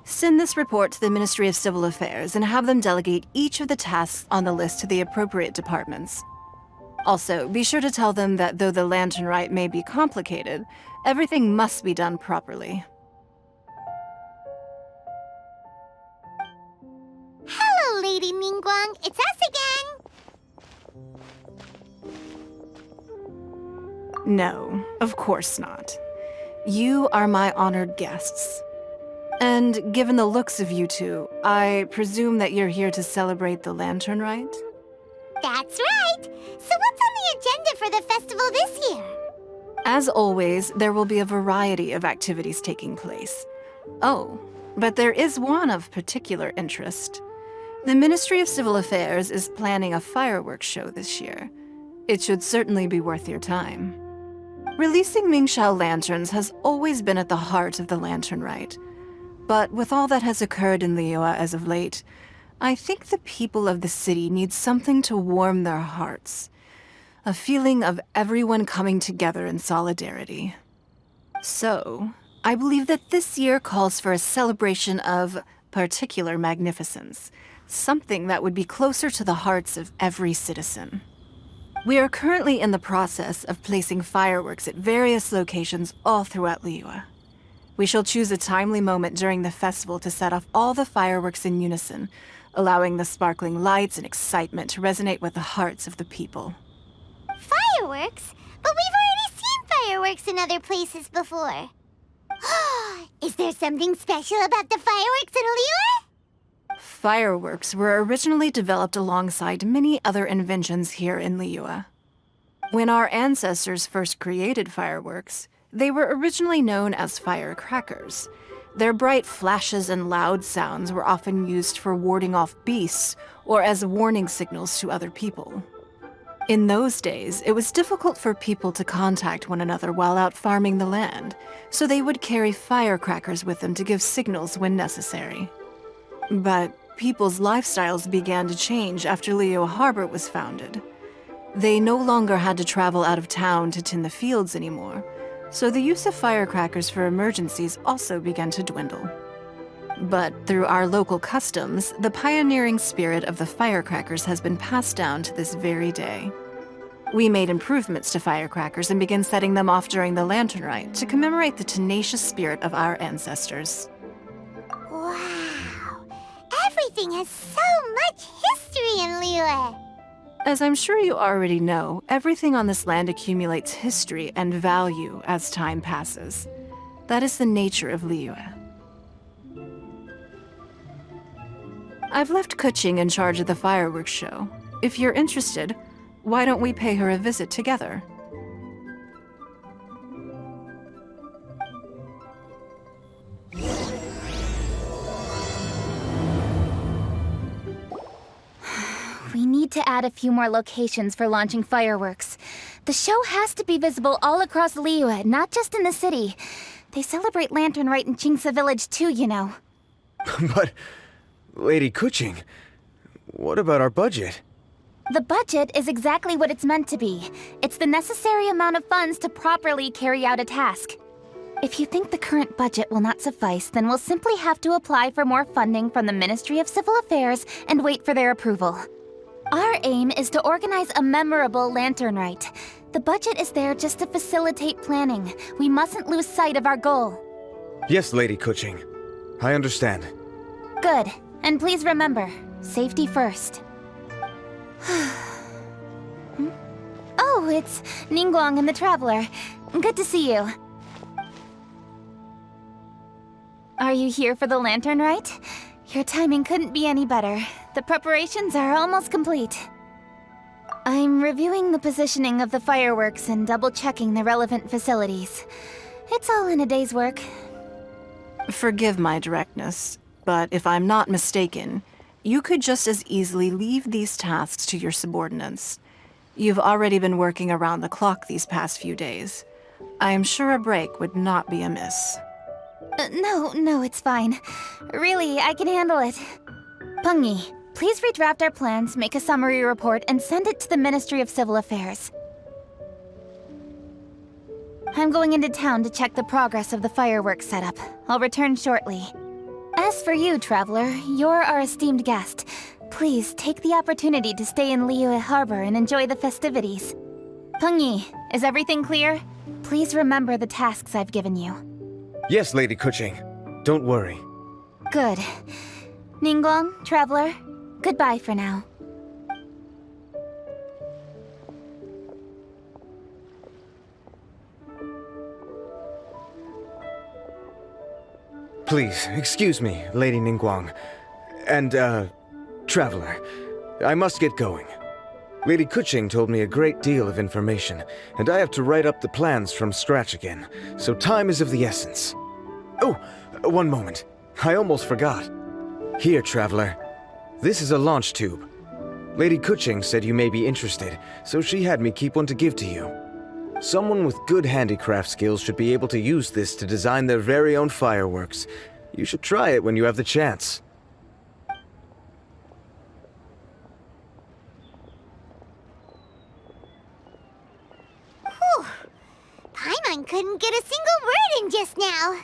Send this report to the Ministry of Civil Affairs and have them delegate each of the tasks on the list to the appropriate departments. Also, be sure to tell them that though the Lantern Rite may be complicated, everything must be done properly. Hello, Lady Ningguang. It's us again. No, of course not. You are my honored guests. And given the looks of you two, I presume that you're here to celebrate the Lantern Rite? That's right. So what's on the agenda for the festival this year? As always, there will be a variety of activities taking place. Oh, but there is one of particular interest. The Ministry of Civil Affairs is planning a fireworks show this year. It should certainly be worth your time. Releasing Mingxiao lanterns has always been at the heart of the Lantern Rite. But with all that has occurred in Liyue as of late, I think the people of the city need something to warm their hearts. A feeling of everyone coming together in solidarity. So, I believe that this year calls for a celebration of particular magnificence. Something that would be closer to the hearts of every citizen. We are currently in the process of placing fireworks at various locations all throughout Liyue. We shall choose a timely moment during the festival to set off all the fireworks in unison, allowing the sparkling lights and excitement to resonate with the hearts of the people. Fireworks? But we've already seen fireworks in other places before. Is there something special about the fireworks in Liyue? Fireworks were originally developed alongside many other inventions here in Liyue. When our ancestors first created fireworks, they were originally known as firecrackers. Their bright flashes and loud sounds were often used for warding off beasts or as warning signals to other people. In those days, it was difficult for people to contact one another while out farming the land, so they would carry firecrackers with them to give signals when necessary. But people's lifestyles began to change after Liyue Harbor was founded. They no longer had to travel out of town to tend the fields anymore, so the use of firecrackers for emergencies also began to dwindle. But through our local customs, the pioneering spirit of the firecrackers has been passed down to this very day. We made improvements to firecrackers and began setting them off during the Lantern Rite to commemorate the tenacious spirit of our ancestors. Wow! Everything has so much history in Liyue! As I'm sure you already know, everything on this land accumulates history and value as time passes. That is the nature of Liyue. I've left Kuching in charge of the fireworks show. If you're interested, why don't we pay her a visit together? We need to add a few more locations for launching fireworks. The show has to be visible all across Liyue, not just in the city. They celebrate Lantern Rite in Qingce Village too, you know. But, Lady Kuching, what about our budget? The budget is exactly what it's meant to be. It's the necessary amount of funds to properly carry out a task. If you think the current budget will not suffice, then we'll simply have to apply for more funding from the Ministry of Civil Affairs and wait for their approval. Our aim is to organize a memorable Lantern Rite. The budget is there just to facilitate planning. We mustn't lose sight of our goal. Yes, Lady Kuching. I understand. Good. And please remember, safety first. Oh, it's Ningguang and the Traveler. Good to see you. Are you here for the Lantern Rite? Your timing couldn't be any better. The preparations are almost complete. I'm reviewing the positioning of the fireworks and double-checking the relevant facilities. It's all in a day's work. Forgive my directness, but if I'm not mistaken, you could just as easily leave these tasks to your subordinates. You've already been working around the clock these past few days. I am sure a break would not be amiss. No, it's fine. Really, I can handle it. Pengyi, please redraft our plans, make a summary report, and send it to the Ministry of Civil Affairs. I'm going into town to check the progress of the fireworks setup. I'll return shortly. As for you, Traveler, you're our esteemed guest. Please take the opportunity to stay in Liyue Harbor and enjoy the festivities. Pengyi, is everything clear? Please remember the tasks I've given you. Yes, Lady Kuching. Don't worry. Good. Ningguang, Traveler, goodbye for now. Please, excuse me, Lady Ningguang. And, Traveler. I must get going. Lady Kuching told me a great deal of information, and I have to write up the plans from scratch again, so time is of the essence. Oh, one moment. I almost forgot. Here, Traveler. This is a launch tube. Lady Kuching said you may be interested, so she had me keep one to give to you. Someone with good handicraft skills should be able to use this to design their very own fireworks. You should try it when you have the chance. Whew. Paimon couldn't get a single word in just now.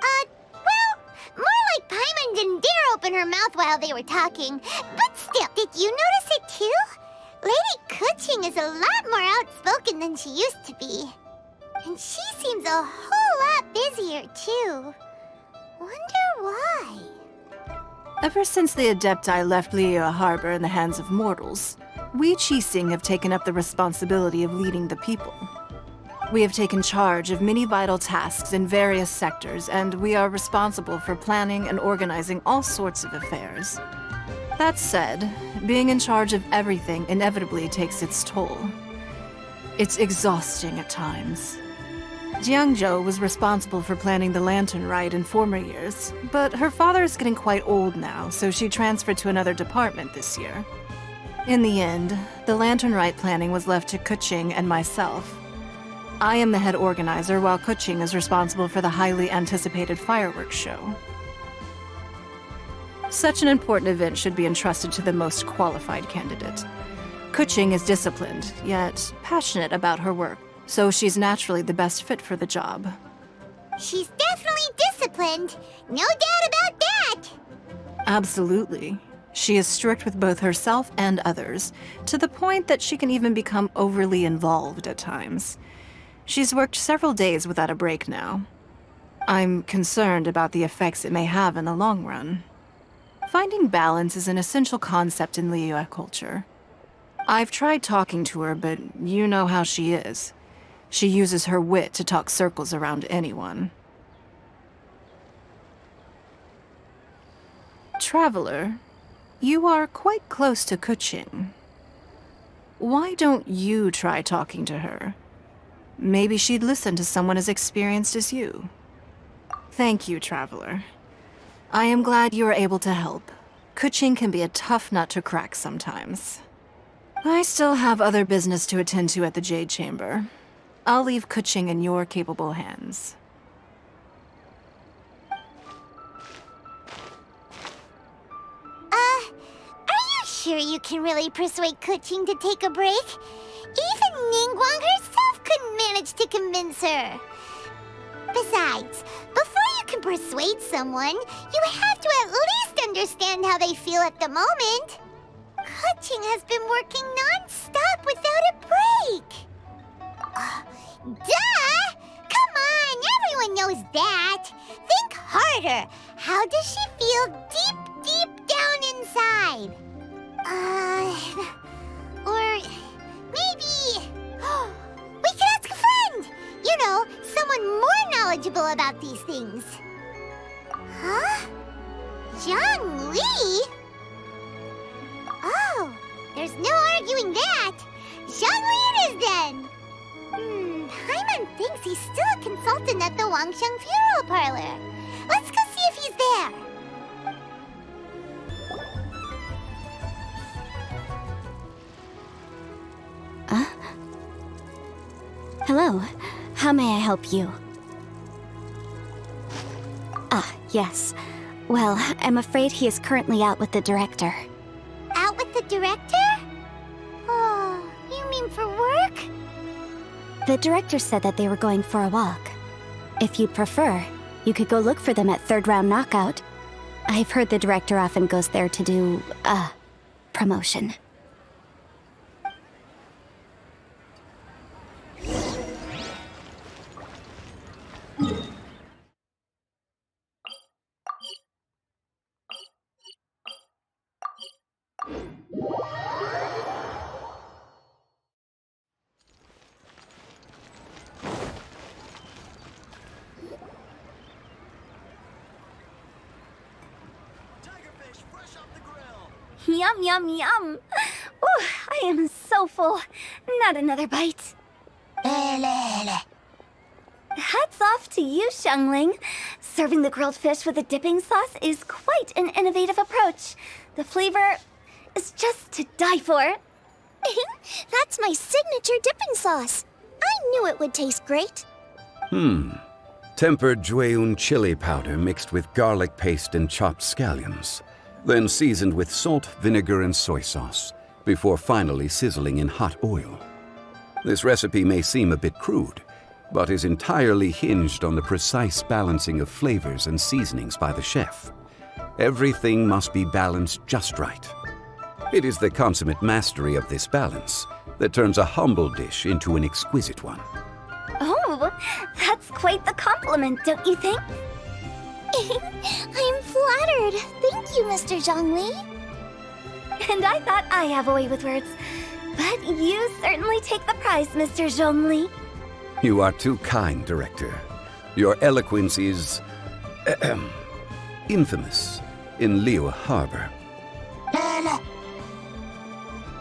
Well, more like Paimon didn't dare open her mouth while they were talking. But still, did you notice it too? Lady Kuching is a lot more outspoken than she used to be. And she seems a whole lot busier too. Wonder why? Ever since the Adepti left Liyue Harbor in the hands of mortals, we Qixing have taken up the responsibility of leading the people. We have taken charge of many vital tasks in various sectors, and we are responsible for planning and organizing all sorts of affairs. That said, being in charge of everything inevitably takes its toll. It's exhausting at times. Jiangzhou was responsible for planning the Lantern Rite in former years, but her father is getting quite old now, so she transferred to another department this year. In the end, the Lantern Rite planning was left to Kuching and myself. I am the head organizer, while Kuching is responsible for the highly anticipated fireworks show. Such an important event should be entrusted to the most qualified candidate. Kuching is disciplined, yet passionate about her work, so she's naturally the best fit for the job. She's definitely disciplined. No doubt about that. Absolutely. She is strict with both herself and others, to the point that she can even become overly involved at times. She's worked several days without a break now. I'm concerned about the effects it may have in the long run. Finding balance is an essential concept in Liyue culture. I've tried talking to her, but you know how she is. She uses her wit to talk circles around anyone. Traveler, you are quite close to Kuching. Why don't you try talking to her? Maybe she'd listen to someone as experienced as you. Thank you, Traveler. I am glad you are able to help. Kuching can be a tough nut to crack sometimes. I still have other business to attend to at the Jade Chamber. I'll leave Kuching in your capable hands. Are you sure you can really persuade Kuching to take a break? Even Ningguang herself couldn't manage to convince her. Besides, before you can persuade someone, you have to at least understand how they feel at the moment. Kuching has been working non-stop without a break. Duh! Come on, everyone knows that. Think harder. How does she feel deep down inside? Or maybe... we can ask a friend! You know, someone more knowledgeable about these things. Huh? Zhang Li? Oh, there's no arguing that. Zhang Li it is then. Paimon thinks he's still a consultant at the Wangsheng Funeral Parlor. Let's go see if he's there. Hello. How may I help you? Yes. Well, I'm afraid he is currently out with the director. Out with the director? Oh, you mean for work? The director said that they were going for a walk. If you'd prefer, you could go look for them at third round knockout. I've heard the director often goes there to do, promotion. Yum, yum, yum. Ooh, I am so full. Not another bite. Hats off to you, Xiangling. Serving the grilled fish with a dipping sauce is quite an innovative approach. The flavor is just to die for. That's my signature dipping sauce. I knew it would taste great. Tempered Jueyun chili powder mixed with garlic paste and chopped scallions, then seasoned with salt, vinegar, and soy sauce, before finally sizzling in hot oil. This recipe may seem a bit crude, but is entirely hinged on the precise balancing of flavors and seasonings by the chef. Everything must be balanced just right. It is the consummate mastery of this balance that turns a humble dish into an exquisite one. Oh, that's quite the compliment, don't you think? I'm flattered. Thank you, Mr. Zhongli. And I thought I have a way with words. But you certainly take the prize, Mr. Zhongli. You are too kind, Director. Your eloquence is infamous in Liyue Harbor.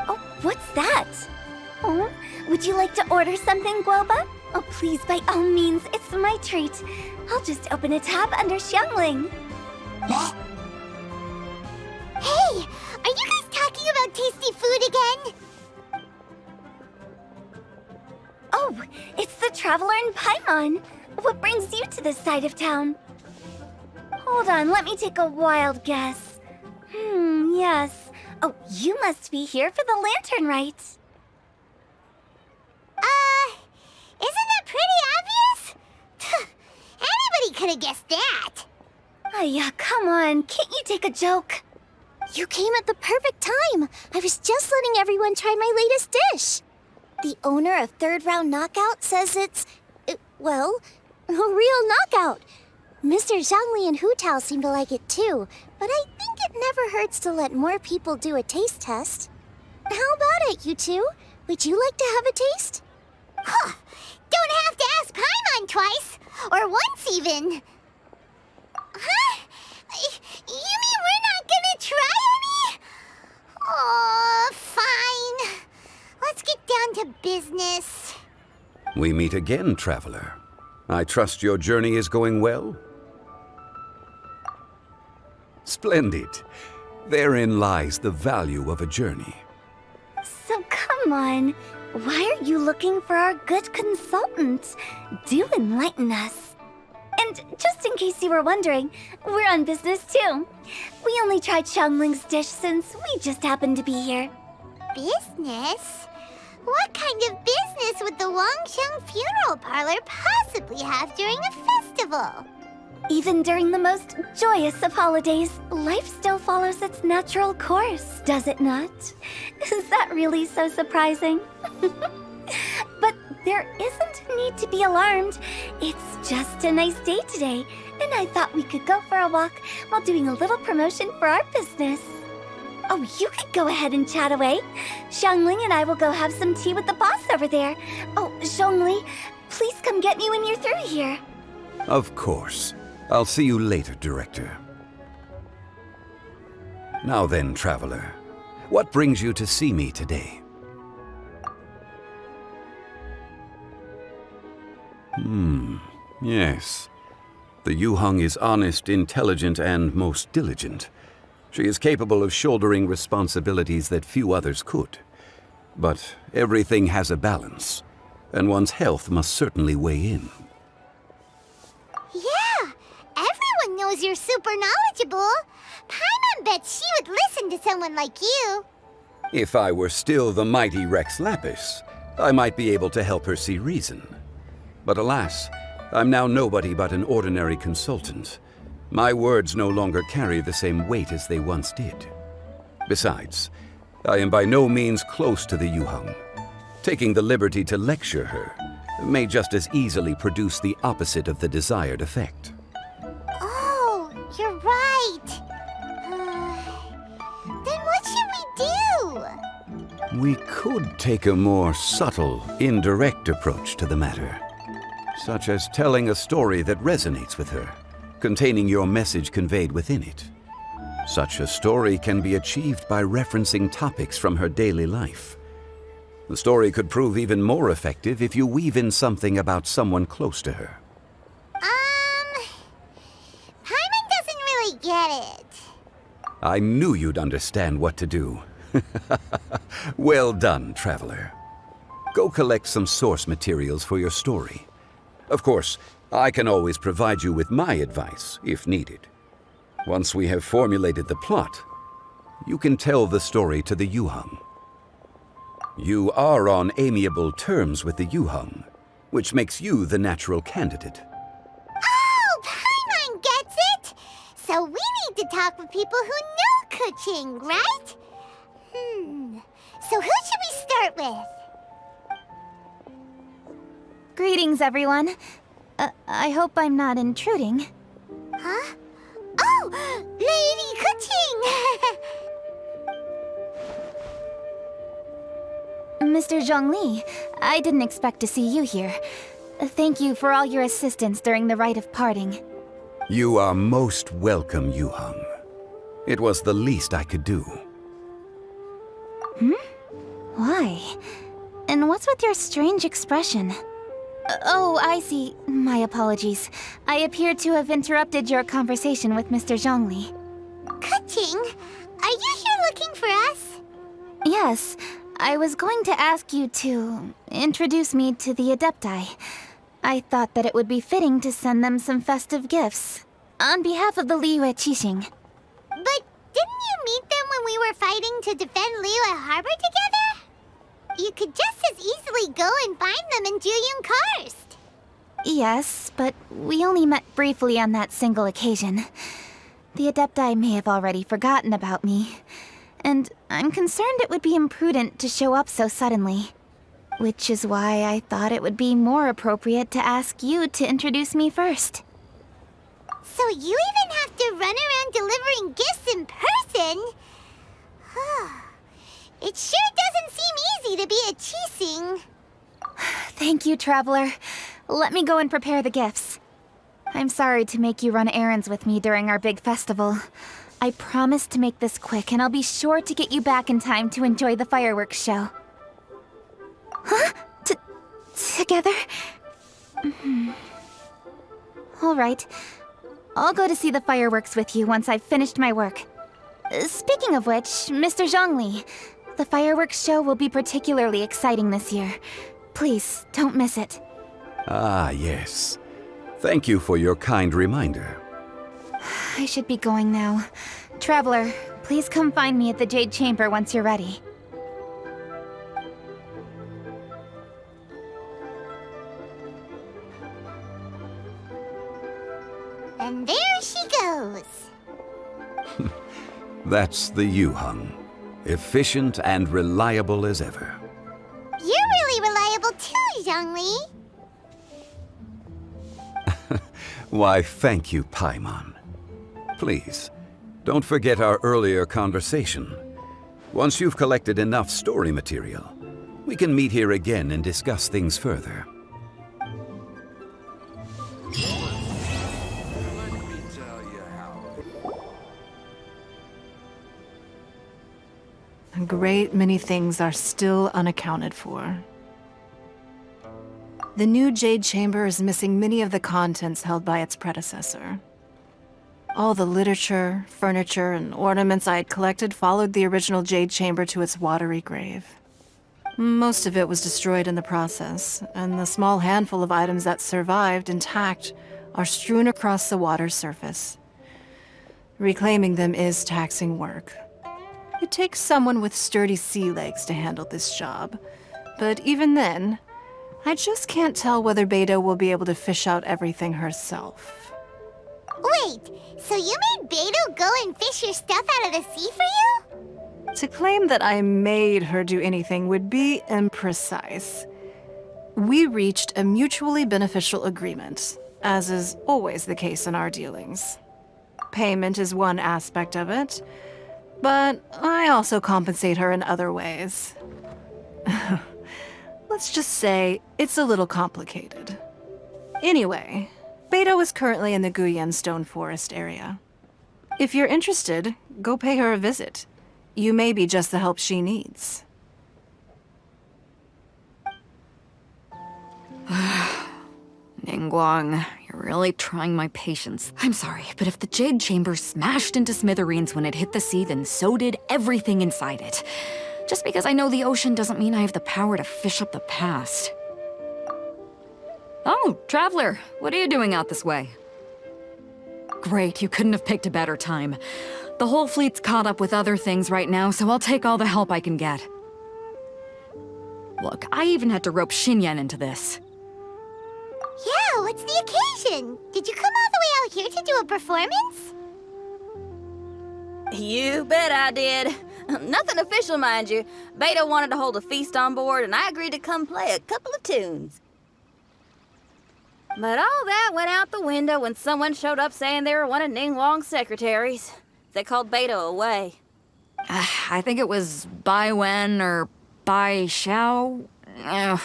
Oh, what's that? Oh, would you like to order something, Guoba? Oh, please, by all means, it's my treat. I'll just open a tab under Xiangling. Hey, are you guys talking about tasty food again? Oh, it's the Traveler in Paimon. What brings you to this side of town? Hold on, let me take a wild guess. Yes. Oh, you must be here for the lantern rite. Isn't that pretty obvious? Anybody could have guessed that. Yeah, come on, can't you take a joke? You came at the perfect time. I was just letting everyone try my latest dish. The owner of Third Round Knockout says it's, well, a real knockout. Mr. Zhongli and Hu Tao seem to like it too, but I think it never hurts to let more people do a taste test. How about it, you two? Would you like to have a taste? Huh. Don't have to ask Paimon twice, or once even. Huh? You mean we're not gonna try any? Oh, fine. Let's get down to business. We meet again, Traveler. I trust your journey is going well? Splendid. Therein lies the value of a journey. So come on, why are you looking for our good consultant? Do enlighten us. And just in case you were wondering, we're on business too. We only tried Xiangling's dish since we just happened to be here. Business? What kind of business would the Wangsheng Funeral Parlor possibly have during a festival? Even during the most joyous of holidays, life still follows its natural course, does it not? Is that really so surprising? But there isn't a need to be alarmed. It's just a nice day today, and I thought we could go for a walk while doing a little promotion for our business. Oh, you could go ahead and chat away. Xiangling and I will go have some tea with the boss over there. Oh, Zhongli, please come get me when you're through here. Of course. I'll see you later, Director. Now then, Traveler, what brings you to see me today? Yes. The Yuheng is honest, intelligent, and most diligent. She is capable of shouldering responsibilities that few others could. But everything has a balance, and one's health must certainly weigh in. Yeah, everyone knows you're super knowledgeable. Paimon bets she would listen to someone like you. If I were still the mighty Rex Lapis, I might be able to help her see reason. But alas, I'm now nobody but an ordinary consultant, My words no longer carry the same weight as they once did. Besides, I am by no means close to the Yuheng. Taking the liberty to lecture her may just as easily produce the opposite of the desired effect. Oh, you're right. Then what should we do? We could take a more subtle, indirect approach to the matter, such as telling a story that resonates with her, containing your message conveyed within it. Such a story can be achieved by referencing topics from her daily life. The story could prove even more effective if you weave in something about someone close to her. Paimon doesn't really get it. I knew you'd understand what to do. Well done, Traveler. Go collect some source materials for your story. Of course, I can always provide you with my advice, if needed. Once we have formulated the plot, you can tell the story to the Yuheng. You are on amiable terms with the Yuheng, which makes you the natural candidate. Oh, Paimon gets it! So we need to talk with people who know Kuching, right? So who should we start with? Greetings, everyone. I hope I'm not intruding. Huh? Oh, Lady Kuching! Mr. Zhongli, I didn't expect to see you here. Thank you for all your assistance during the rite of parting. You are most welcome, Yuheng. It was the least I could do. Why? And what's with your strange expression? Oh, I see. My apologies. I appear to have interrupted your conversation with Mr. Zhongli. Kuching, are you here looking for us? Yes, I was going to ask you to introduce me to the Adepti. I thought that it would be fitting to send them some festive gifts. On behalf of the Liyue Qixing. But didn't you meet them when we were fighting to defend Liyue Harbor together? You could just as easily go and find them in Juyun Karst. Yes, but we only met briefly on that single occasion. The Adepti may have already forgotten about me. And I'm concerned it would be imprudent to show up so suddenly. Which is why I thought it would be more appropriate to ask you to introduce me first. So you even have to run around delivering gifts in person? It sure doesn't seem easy to be a Qixing. Thank you, Traveler. Let me go and prepare the gifts. I'm sorry to make you run errands with me during our big festival. I promise to make this quick, and I'll be sure to get you back in time to enjoy the fireworks show. Huh? Together? All right. I'll go to see the fireworks with you once I've finished my work. Speaking of which, Mr. Zhongli, the fireworks show will be particularly exciting this year. Please, don't miss it. Ah, yes. Thank you for your kind reminder. I should be going now. Traveler, please come find me at the Jade Chamber once you're ready. And there she goes. That's the Yuheng. Efficient and reliable as ever. You're really reliable too, Zhongli. Why, thank you, Paimon. Please, don't forget our earlier conversation. Once you've collected enough story material, we can meet here again and discuss things further. A great many things are still unaccounted for. The new Jade Chamber is missing many of the contents held by its predecessor. All the literature, furniture, and ornaments I had collected followed the original Jade Chamber to its watery grave. Most of it was destroyed in the process, and the small handful of items that survived intact are strewn across the water's surface. Reclaiming them is taxing work. It takes someone with sturdy sea legs to handle this job, but even then, I just can't tell whether Beta will be able to fish out everything herself. Wait, so you made Beto go and fish your stuff out of the sea for you? To claim that I made her do anything would be imprecise. We reached a mutually beneficial agreement, as is always the case in our dealings. Payment is one aspect of it, but I also compensate her in other ways. Let's just say it's a little complicated. Anyway, Beto is currently in the Guyan Stone Forest area. If you're interested, go pay her a visit. You may be just the help she needs. Ningguang, you're really trying my patience. I'm sorry, but if the Jade Chamber smashed into smithereens when it hit the sea, then so did everything inside it. Just because I know the ocean doesn't mean I have the power to fish up the past. Oh, Traveler, what are you doing out this way? Great, you couldn't have picked a better time. The whole fleet's caught up with other things right now, so I'll take all the help I can get. Look, I even had to rope Xinyan into this. Yeah, what's the occasion? Did you come all the way out here to do a performance? You bet I did. Nothing official, mind you. Beto wanted to hold a feast on board, and I agreed to come play a couple of tunes. But all that went out the window when someone showed up saying they were one of Ningguang's secretaries. They called Beto away. I think it was Bai Wen or Bai Xiao.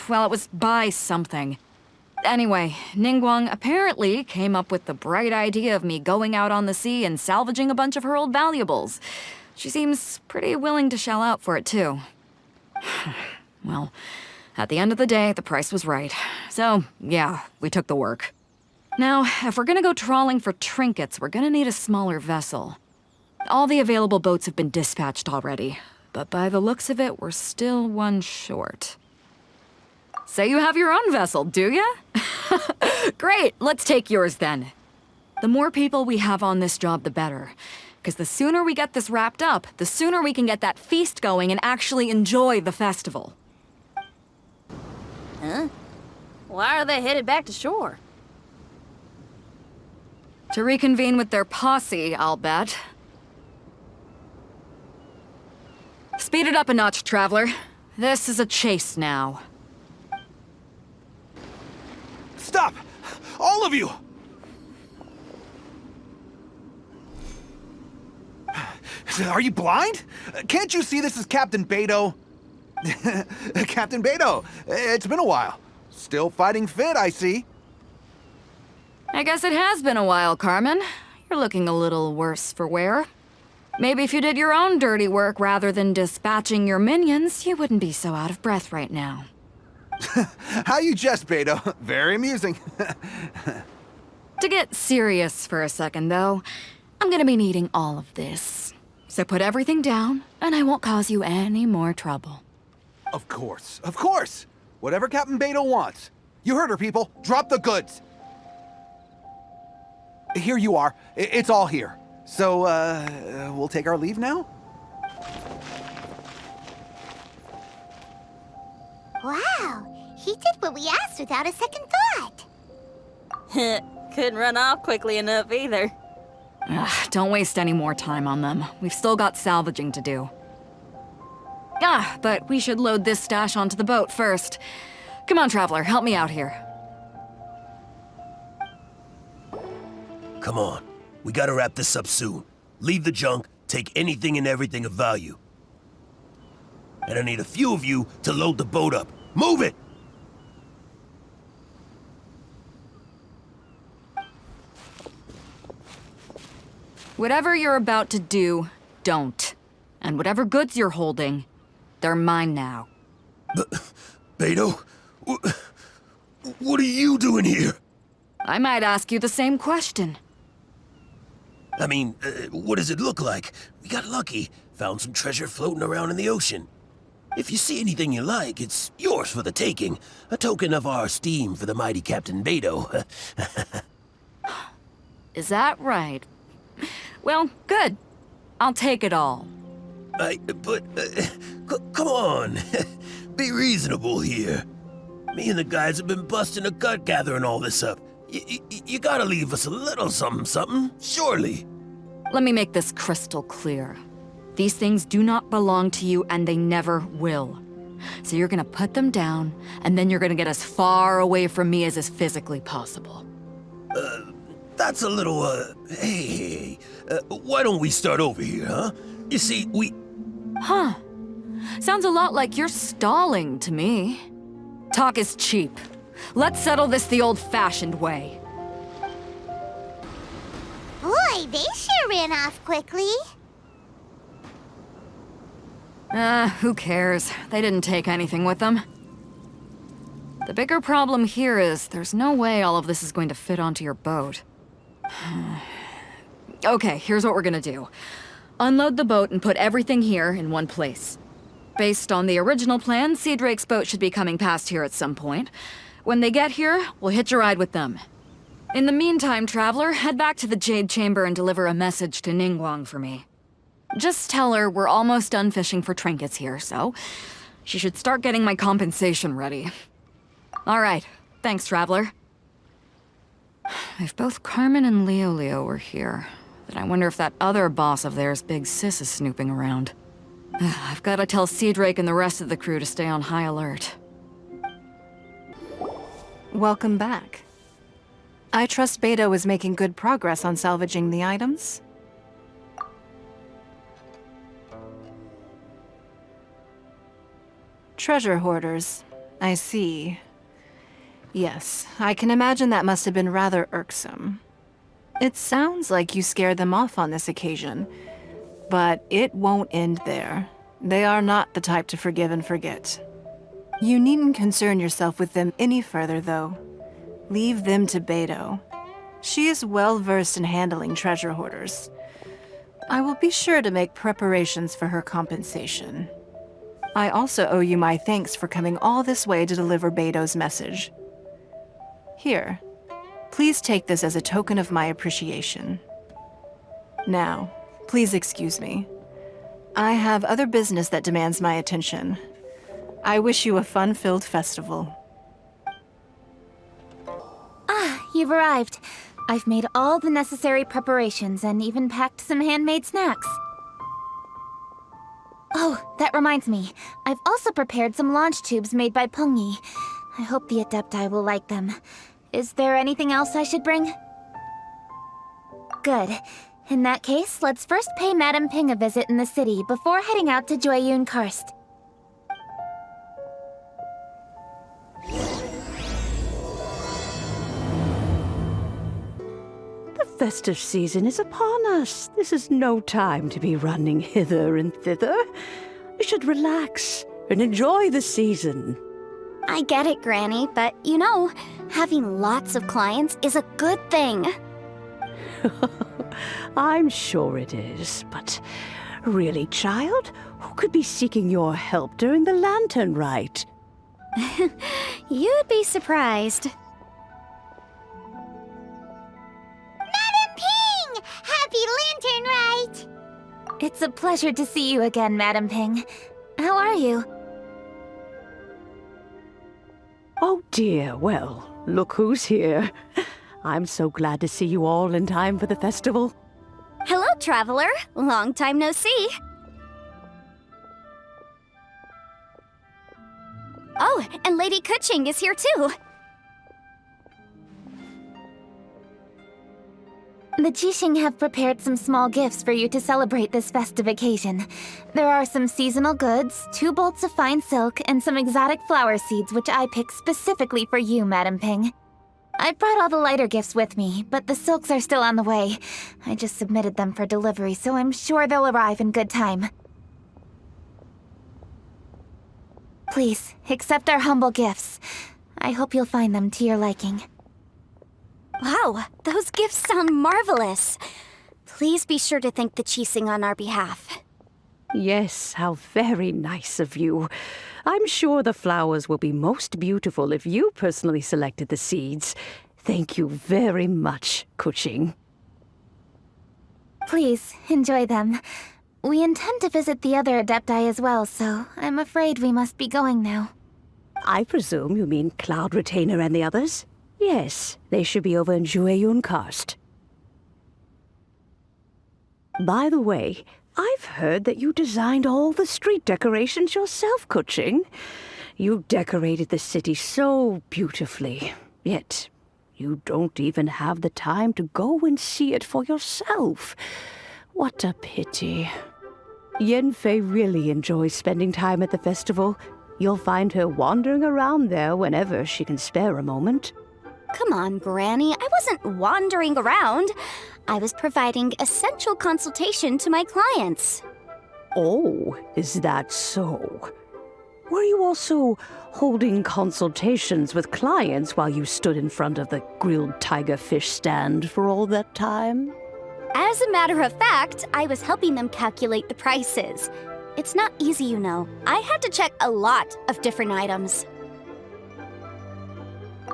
Well, it was Bai something. Anyway, Ningguang apparently came up with the bright idea of me going out on the sea and salvaging a bunch of her old valuables. She seems pretty willing to shell out for it, too. Well, at the end of the day, the price was right. So, yeah, we took the work. Now, if we're gonna go trawling for trinkets, we're gonna need a smaller vessel. All the available boats have been dispatched already, but by the looks of it, we're still one short. So you have your own vessel, do ya? Great, let's take yours then. The more people we have on this job, the better. Because the sooner we get this wrapped up, the sooner we can get that feast going and actually enjoy the festival. Huh? Why are they headed back to shore? To reconvene with their posse, I'll bet. Speed it up a notch, Traveler. This is a chase now. Stop! All of you! Are you blind? Can't you see this is Captain Beto? Captain Beto, it's been a while. Still fighting fit, I see. I guess it has been a while, Carmen. You're looking a little worse for wear. Maybe if you did your own dirty work rather than dispatching your minions, you wouldn't be so out of breath right now. How you jest, Beto. Very amusing. To get serious for a second, though, I'm gonna be needing all of this. So put everything down, and I won't cause you any more trouble. Of course, of course. Whatever Captain Beto wants. You heard her, people. Drop the goods. Here you are. It's all here. So, we'll take our leave now? Wow, he did what we asked without a second thought. Couldn't run off quickly enough either. Don't waste any more time on them. We've still got salvaging to do. But we should load this stash onto the boat first. Come on, Traveler, help me out here. Come on. We gotta wrap this up soon. Leave the junk, take anything and everything of value. And I need a few of you to load the boat up. Move it! Whatever you're about to do, don't. And whatever goods you're holding, they're mine now. Beto? What are you doing here? I might ask you the same question. I mean, what does it look like? We got lucky. Found some treasure floating around in the ocean. If you see anything you like, it's yours for the taking. A token of our esteem for the mighty Captain Beto. Is that right? Well, good. I'll take it all. Come on. Be reasonable here. Me and the guys have been busting a gut gathering all this up. You gotta leave us a little something, surely. Let me make this crystal clear. These things do not belong to you, and they never will. So you're gonna put them down, and then you're gonna get as far away from me as is physically possible. That's a little, hey, why don't we start over here, huh? You see, Huh. Sounds a lot like you're stalling to me. Talk is cheap. Let's settle this the old-fashioned way. Boy, they sure ran off quickly. Who cares? They didn't take anything with them. The bigger problem here is there's no way all of this is going to fit onto your boat. Okay, here's what we're gonna do. Unload the boat and put everything here in one place. Based on the original plan, Sea Drake's boat should be coming past here at some point. When they get here, we'll hitch a ride with them. In the meantime, Traveler, head back to the Jade Chamber and deliver a message to Ningguang for me. Just tell her we're almost done fishing for trinkets here, so she should start getting my compensation ready. All right, thanks, Traveler. If both Carmen and Leo were here, then I wonder if that other boss of theirs, Big Sis, is snooping around. I've got to tell Sea Drake and the rest of the crew to stay on high alert. Welcome back. I trust Beto is making good progress on salvaging the items. Treasure hoarders. I see. Yes, I can imagine that must have been rather irksome. It sounds like you scared them off on this occasion, but it won't end there. They are not the type to forgive and forget. You needn't concern yourself with them any further, though. Leave them to Beto. She is well versed in handling treasure hoarders. I will be sure to make preparations for her compensation. I also owe you my thanks for coming all this way to deliver Beto's message. Here, please take this as a token of my appreciation. Now, please excuse me. I have other business that demands my attention. I wish you a fun-filled festival. Ah, you've arrived. I've made all the necessary preparations and even packed some handmade snacks. Oh, that reminds me. I've also prepared some launch tubes made by Pengyi. I hope the Adepti will like them. Is there anything else I should bring? Good. In that case, let's first pay Madame Ping a visit in the city before heading out to Jueyun Karst. The festive season is upon us. This is no time to be running hither and thither. You should relax and enjoy the season. I get it, Granny, but you know, having lots of clients is a good thing. I'm sure it is, but really, child, who could be seeking your help during the lantern rite? You'd be surprised. Madam Ping! Happy Lantern Rite! It's a pleasure to see you again, Madame Ping. How are you? Oh dear, well, look who's here. I'm so glad to see you all in time for the festival. Hello, Traveler. Long time no see. Oh, and Lady Kuching is here too. The Jixing have prepared some small gifts for you to celebrate this festive occasion. There are some seasonal goods, 2 bolts of fine silk, and some exotic flower seeds which I picked specifically for you, Madame Ping. I brought all the lighter gifts with me, but the silks are still on the way. I just submitted them for delivery, so I'm sure they'll arrive in good time. Please, accept our humble gifts. I hope you'll find them to your liking. Wow, those gifts sound marvelous. Please be sure to thank the Jixing on our behalf. Yes, how very nice of you. I'm sure the flowers will be most beautiful if you personally selected the seeds. Thank you very much, Kuching. Please, enjoy them. We intend to visit the other Adepti as well, so I'm afraid we must be going now. I presume you mean Cloud Retainer and the others? Yes, they should be over in Jueyun Karst. By the way, I've heard that you designed all the street decorations yourself, Kuching. You decorated the city so beautifully, yet you don't even have the time to go and see it for yourself. What a pity. Yanfei really enjoys spending time at the festival. You'll find her wandering around there whenever she can spare a moment. Come on, Granny. I wasn't wandering around. I was providing essential consultation to my clients. Oh, is that so? Were you also holding consultations with clients while you stood in front of the grilled tiger fish stand for all that time? As a matter of fact, I was helping them calculate the prices. It's not easy, you know. I had to check a lot of different items.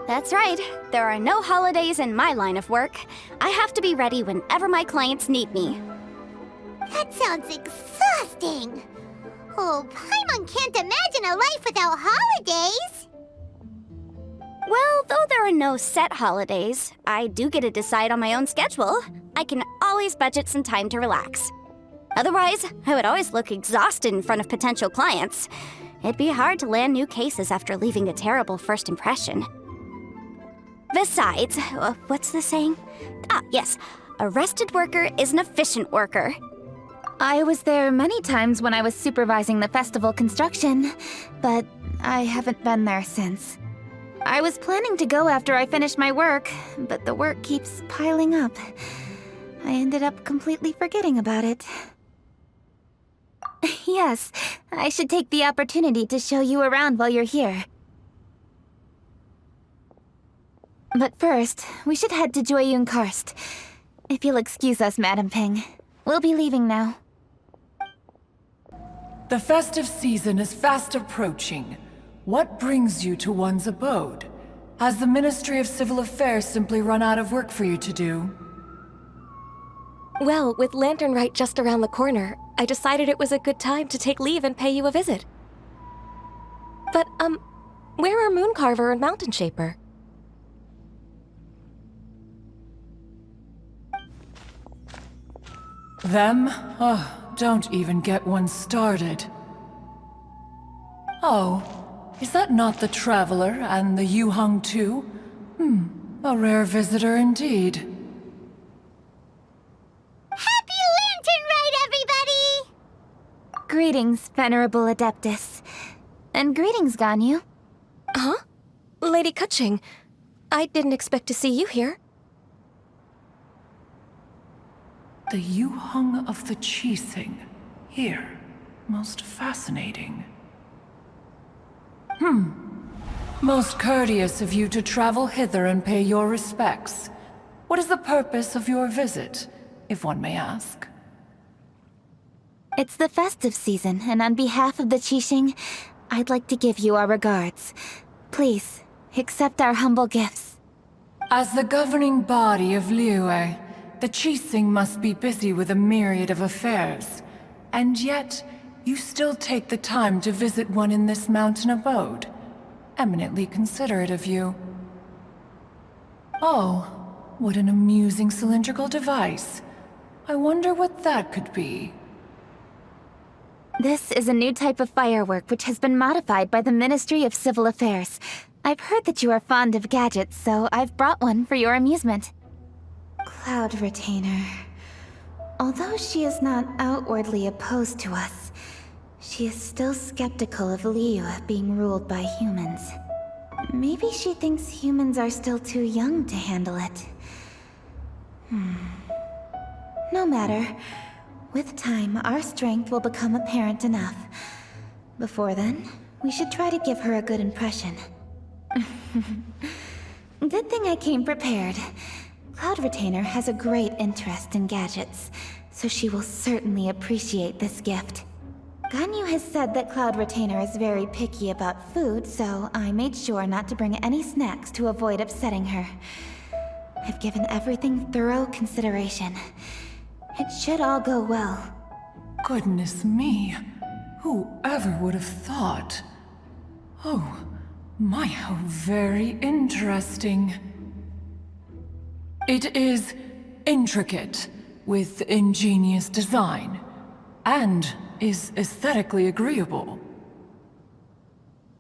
That's right. There are no holidays in my line of work. I have to be ready whenever my clients need me. That sounds exhausting. Oh, Paimon can't imagine a life without holidays. Well, though there are no set holidays, I do get to decide on my own schedule. I can always budget some time to relax. Otherwise, I would always look exhausted in front of potential clients. It'd be hard to land new cases after leaving a terrible first impression. Besides, what's the saying? Ah, yes. A rested worker is an efficient worker. I was there many times when I was supervising the festival construction, but I haven't been there since. I was planning to go after I finished my work, but the work keeps piling up. I ended up completely forgetting about it. Yes, I should take the opportunity to show you around while you're here. But first, we should head to Jueyun Karst. If you'll excuse us, Madam Ping. We'll be leaving now. The festive season is fast approaching. What brings you to one's abode? Has the Ministry of Civil Affairs simply run out of work for you to do? Well, with Lantern Rite just around the corner, I decided it was a good time to take leave and pay you a visit. But, where are Mooncarver and Mountain Shaper? Them? Oh, don't even get one started. Oh, is that not the Traveler and the Yuhang too? A rare visitor indeed. Happy Lantern Rite, everybody! Greetings, Venerable Adeptus. And greetings, Ganyu. Huh? Lady Kuching, I didn't expect to see you here. The Yuhang of the Qixing. Here. Most fascinating. Most courteous of you to travel hither and pay your respects. What is the purpose of your visit, if one may ask? It's the festive season, and on behalf of the Qixing, I'd like to give you our regards. Please, accept our humble gifts. As the governing body of Liyue, the Qixing must be busy with a myriad of affairs. And yet, you still take the time to visit one in this mountain abode. Eminently considerate of you. Oh, what an amusing cylindrical device. I wonder what that could be. This is a new type of firework which has been modified by the Ministry of Civil Affairs. I've heard that you are fond of gadgets, so I've brought one for your amusement. Cloud Retainer. Although she is not outwardly opposed to us, she is still skeptical of Liyue being ruled by humans. Maybe she thinks humans are still too young to handle it. No matter. With time, our strength will become apparent enough. Before then, we should try to give her a good impression. Good thing I came prepared. Cloud Retainer has a great interest in gadgets, so she will certainly appreciate this gift. Ganyu has said that Cloud Retainer is very picky about food, so I made sure not to bring any snacks to avoid upsetting her. I've given everything thorough consideration. It should all go well. Goodness me. Whoever would have thought? Oh, my, how very interesting. It is intricate, with ingenious design, and is aesthetically agreeable.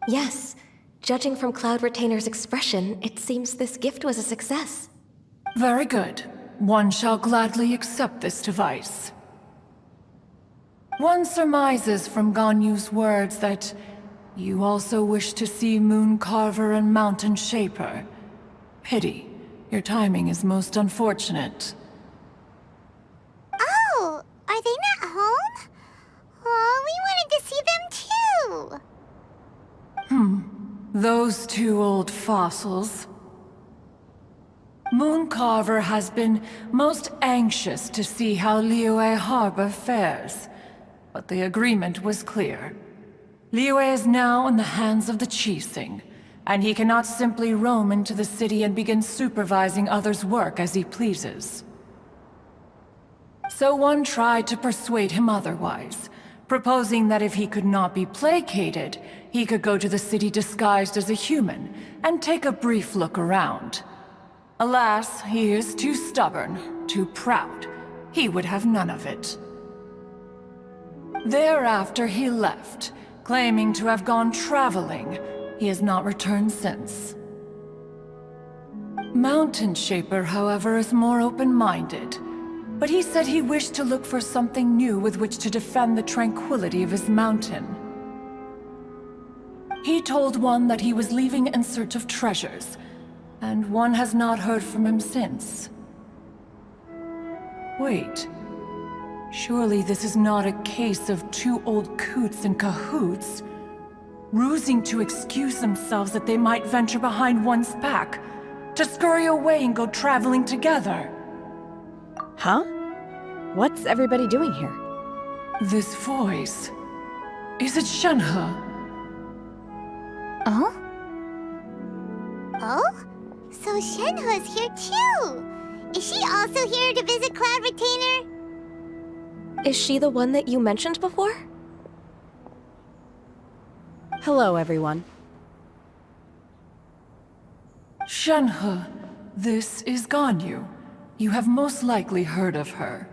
Yes. Judging from Cloud Retainer's expression, it seems this gift was a success. Very good. One shall gladly accept this device. One surmises from Ganyu's words that you also wish to see Moon Carver and Mountain Shaper. Pity. Your timing is most unfortunate. Oh, are they not home? Oh, we wanted to see them too. Those two old fossils. Moon Carver has been most anxious to see how Liyue Harbor fares, but the agreement was clear. Liyue is now in the hands of the Qixing, and he cannot simply roam into the city and begin supervising others' work as he pleases. So one tried to persuade him otherwise, proposing that if he could not be placated, he could go to the city disguised as a human and take a brief look around. Alas, he is too stubborn, too proud. He would have none of it. Thereafter he left, claiming to have gone traveling. He has not returned since. Mountain Shaper, however, is more open-minded. But he said he wished to look for something new with which to defend the tranquility of his mountain. He told one that he was leaving in search of treasures, and one has not heard from him since. Wait. Surely this is not a case of two old coots in cahoots, rusing to excuse themselves that they might venture behind one's back, to scurry away and go traveling together. Huh? What's everybody doing here? This voice... Is it Shenhe? Oh? Oh? So Shenhe's here too! Is she also here to visit Cloud Retainer? Is she the one that you mentioned before? Hello, everyone. Shenhe, this is Ganyu. You have most likely heard of her.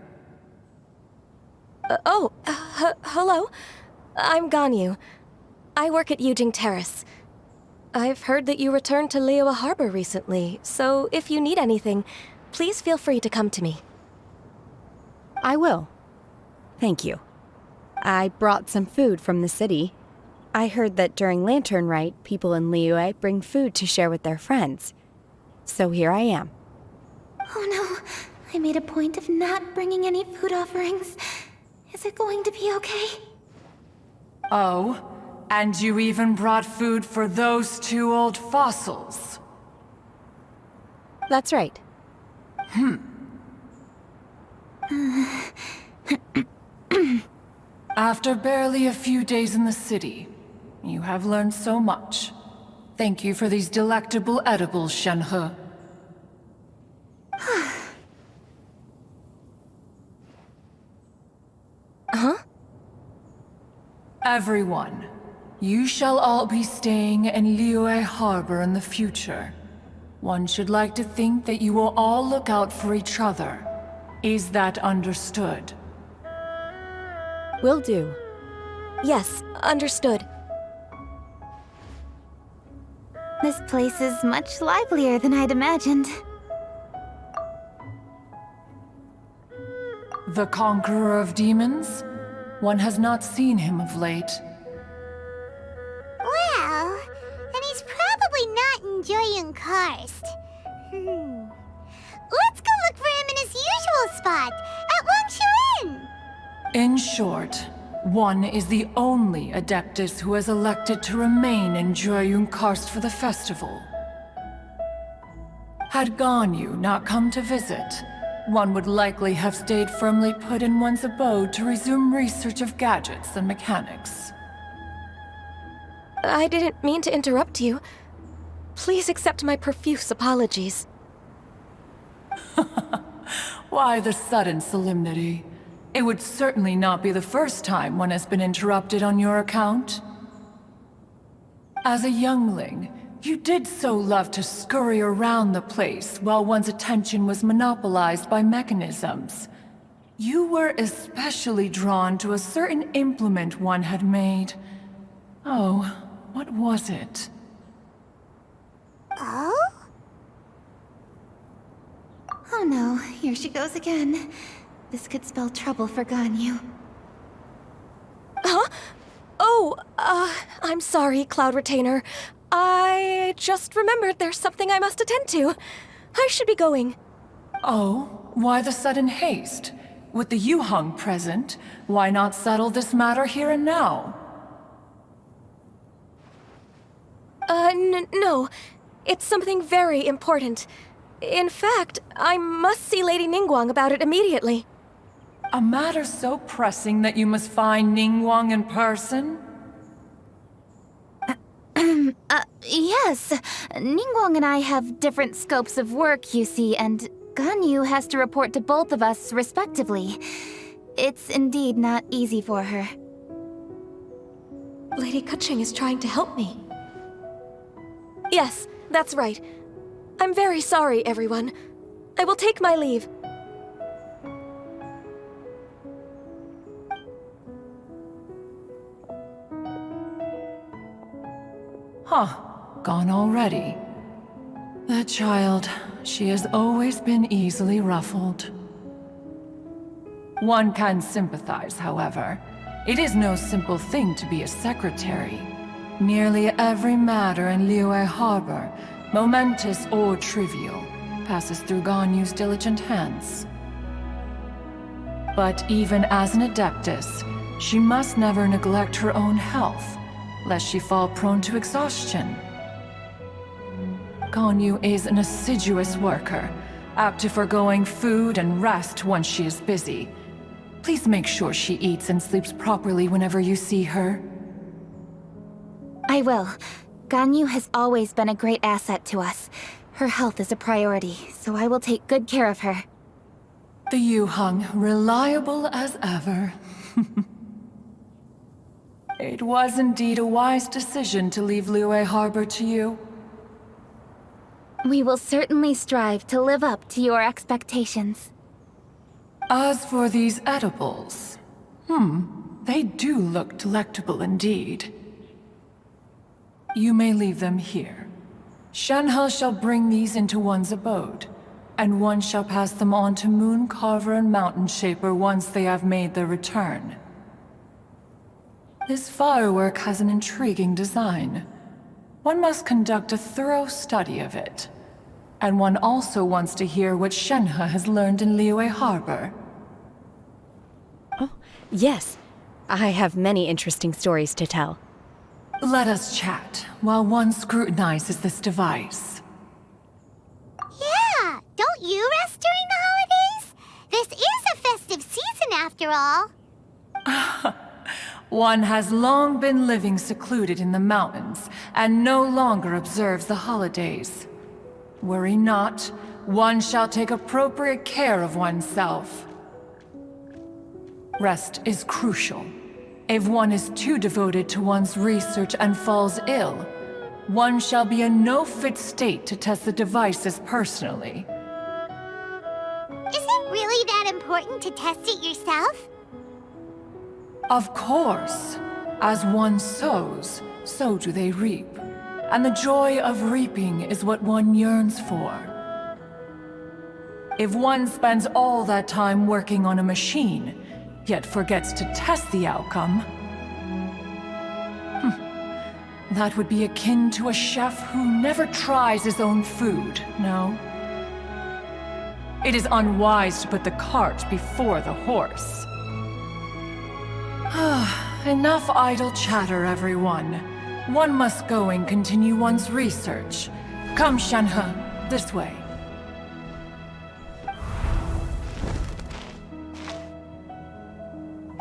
Hello. I'm Ganyu. I work at Yujing Terrace. I've heard that you returned to Liyue Harbor recently, so if you need anything, please feel free to come to me. I will. Thank you. I brought some food from the city. I heard that during Lantern Rite, people in Liyue bring food to share with their friends. So here I am. Oh no, I made a point of not bringing any food offerings. Is it going to be okay? Oh, and you even brought food for those two old fossils. That's right. After barely a few days in the city, you have learned so much. Thank you for these delectable edibles, Shenhe. Huh? Everyone, you shall all be staying in Liyue Harbor in the future. One should like to think that you will all look out for each other. Is that understood? Will do. Yes, understood. This place is much livelier than I'd imagined. The Conqueror of Demons? One has not seen him of late. Well, then he's probably not enjoying Karst. Let's go look for him in his usual spot, at Wangshu Inn! In short, one is the only Adeptus who has elected to remain in Jueyun Karst for the festival. Had Ganyu not come to visit, one would likely have stayed firmly put in one's abode to resume research of gadgets and mechanics. I didn't mean to interrupt you. Please accept my profuse apologies. Why the sudden solemnity? It would certainly not be the first time one has been interrupted on your account. As a youngling, You did so love to scurry around the place while one's attention was monopolized by mechanisms. You were especially drawn to a certain implement one had made. Oh, what was it? Oh? Oh no, here she goes again. This could spell trouble for Ganyu. Huh? Oh, I'm sorry, Cloud Retainer. I just remembered there's something I must attend to. I should be going. Oh, why the sudden haste? With the Yuheng present, why not settle this matter here and now? No. It's something very important. In fact, I must see Lady Ningguang about it immediately. A matter so pressing that you must find Ningguang in person? Yes. Ningguang and I have different scopes of work, you see, and Ganyu has to report to both of us, respectively. It's indeed not easy for her. Lady Kuching is trying to help me. Yes, that's right. I'm very sorry, everyone. I will take my leave. Huh. Gone already. That child, she has always been easily ruffled. One can sympathize, however. It is no simple thing to be a secretary. Nearly every matter in Liyue Harbor, momentous or trivial, passes through Ganyu's diligent hands. But even as an adeptus, she must never neglect her own health, lest she fall prone to exhaustion. Ganyu is an assiduous worker, apt to foregoing food and rest once she is busy. Please make sure she eats and sleeps properly whenever you see her. I will. Ganyu has always been a great asset to us. Her health is a priority, so I will take good care of her. The Yuheng, reliable as ever. It was indeed a wise decision to leave Liyue Harbor to you. We will certainly strive to live up to your expectations. As for these edibles, they do look delectable indeed. You may leave them here. Shenhe shall bring these into one's abode, and one shall pass them on to Moon Carver and Mountain Shaper once they have made their return. This firework has an intriguing design. One must conduct a thorough study of it. And one also wants to hear what Shenhe has learned in Liyue Harbor. Oh, yes. I have many interesting stories to tell. Let us chat while one scrutinizes this device. Yeah, don't you rest during the holidays? This is a festive season after all. One has long been living secluded in the mountains and no longer observes the holidays. Worry not, one shall take appropriate care of oneself. Rest is crucial. If one is too devoted to one's research and falls ill, one shall be in no fit state to test the devices personally. Is it really that important to test it yourself? Of course. As one sows, so do they reap. And the joy of reaping is what one yearns for. If one spends all that time working on a machine, yet forgets to test the outcome, that would be akin to a chef who never tries his own food, no? It is unwise to put the cart before the horse. Enough idle chatter, everyone. One must go and continue one's research. Come, Shenhe, this way.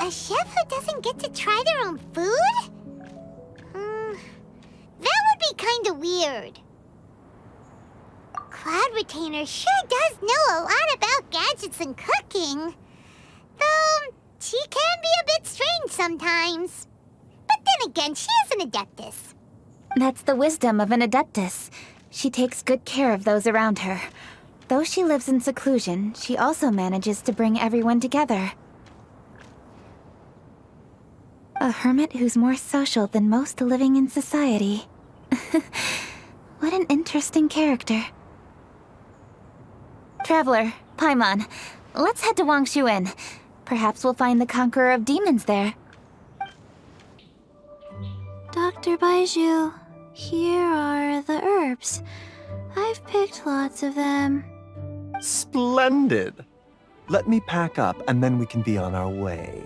A chef who doesn't get to try their own food? That would be kinda weird. Cloud Retainer sure does know a lot about gadgets and cooking. Though, she can be a bit strange sometimes. But then again, she is an adeptus. That's the wisdom of an Adeptus. She takes good care of those around her. Though she lives in seclusion, she also manages to bring everyone together. A hermit who's more social than most living in society. What an interesting character. Traveler, Paimon, let's head to Wangshuin. Perhaps we'll find the Conqueror of Demons there. Dr. Baiju, here are the herbs. I've picked lots of them. Splendid! Let me pack up and then we can be on our way.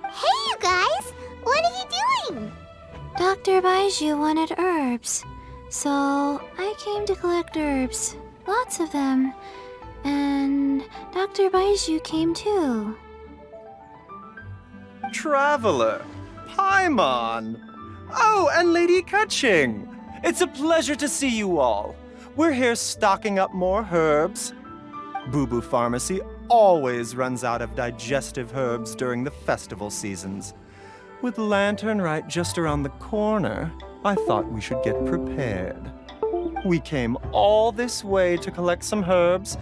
Hey, you guys! What are you doing? Dr. Baiju wanted herbs, so I came to collect herbs. Lots of them. And Dr. Baiju came too. Traveler! Paimon! Oh, and Lady Kaching! It's a pleasure to see you all. We're here stocking up more herbs. Boo Boo Pharmacy always runs out of digestive herbs during the festival seasons. With Lantern Rite just around the corner, I thought we should get prepared. We came all this way to collect some herbs,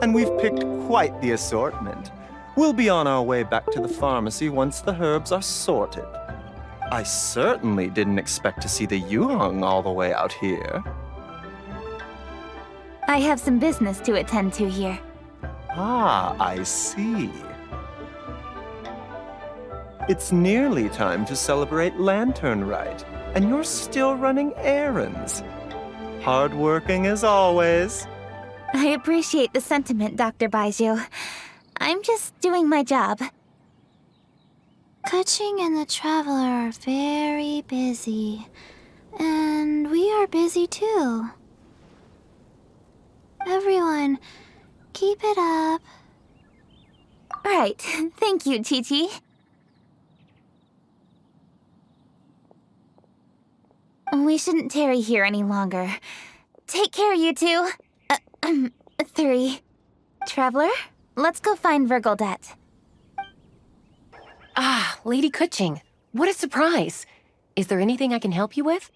and we've picked quite the assortment. We'll be on our way back to the pharmacy once the herbs are sorted. I certainly didn't expect to see the Yuheng all the way out here. I have some business to attend to here. Ah, I see. It's nearly time to celebrate Lantern Rite, and you're still running errands. Hardworking as always. I appreciate the sentiment, Dr. Baiju. I'm just doing my job. Kaching and the Traveler are very busy. And we are busy too. Everyone, keep it up. Right. Thank you, Chi-Chi. We shouldn't tarry here any longer. Take care, you two. 3. Traveler, let's go find Virgildet. Ah, Lady Kuching. What a surprise. Is there anything I can help you with?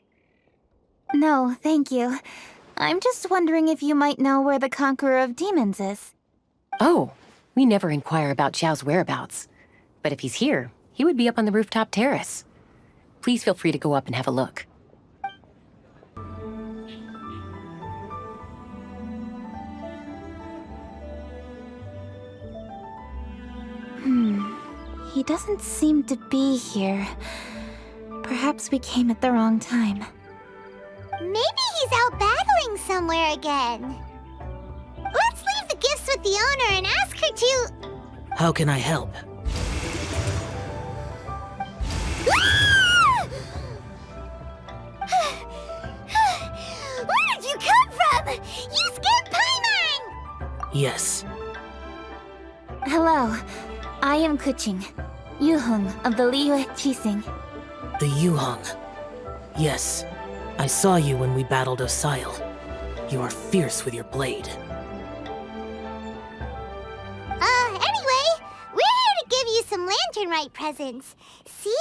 No, thank you. I'm just wondering if you might know where the Conqueror of Demons is. Oh, we never inquire about Xiao's whereabouts. But if he's here, he would be up on the rooftop terrace. Please feel free to go up and have a look. He doesn't seem to be here. Perhaps we came at the wrong time. Maybe he's out battling somewhere again. Let's leave the gifts with the owner and ask her to... How can I help? Where did you come from? You scared Paimon! Yes. Hello. I am Kuching, Yuheng of the Liyue Qixing. The Yuheng. Yes. I saw you when we battled Osile. You are fierce with your blade. Anyway, we're here to give you some Lantern Rite presents. See?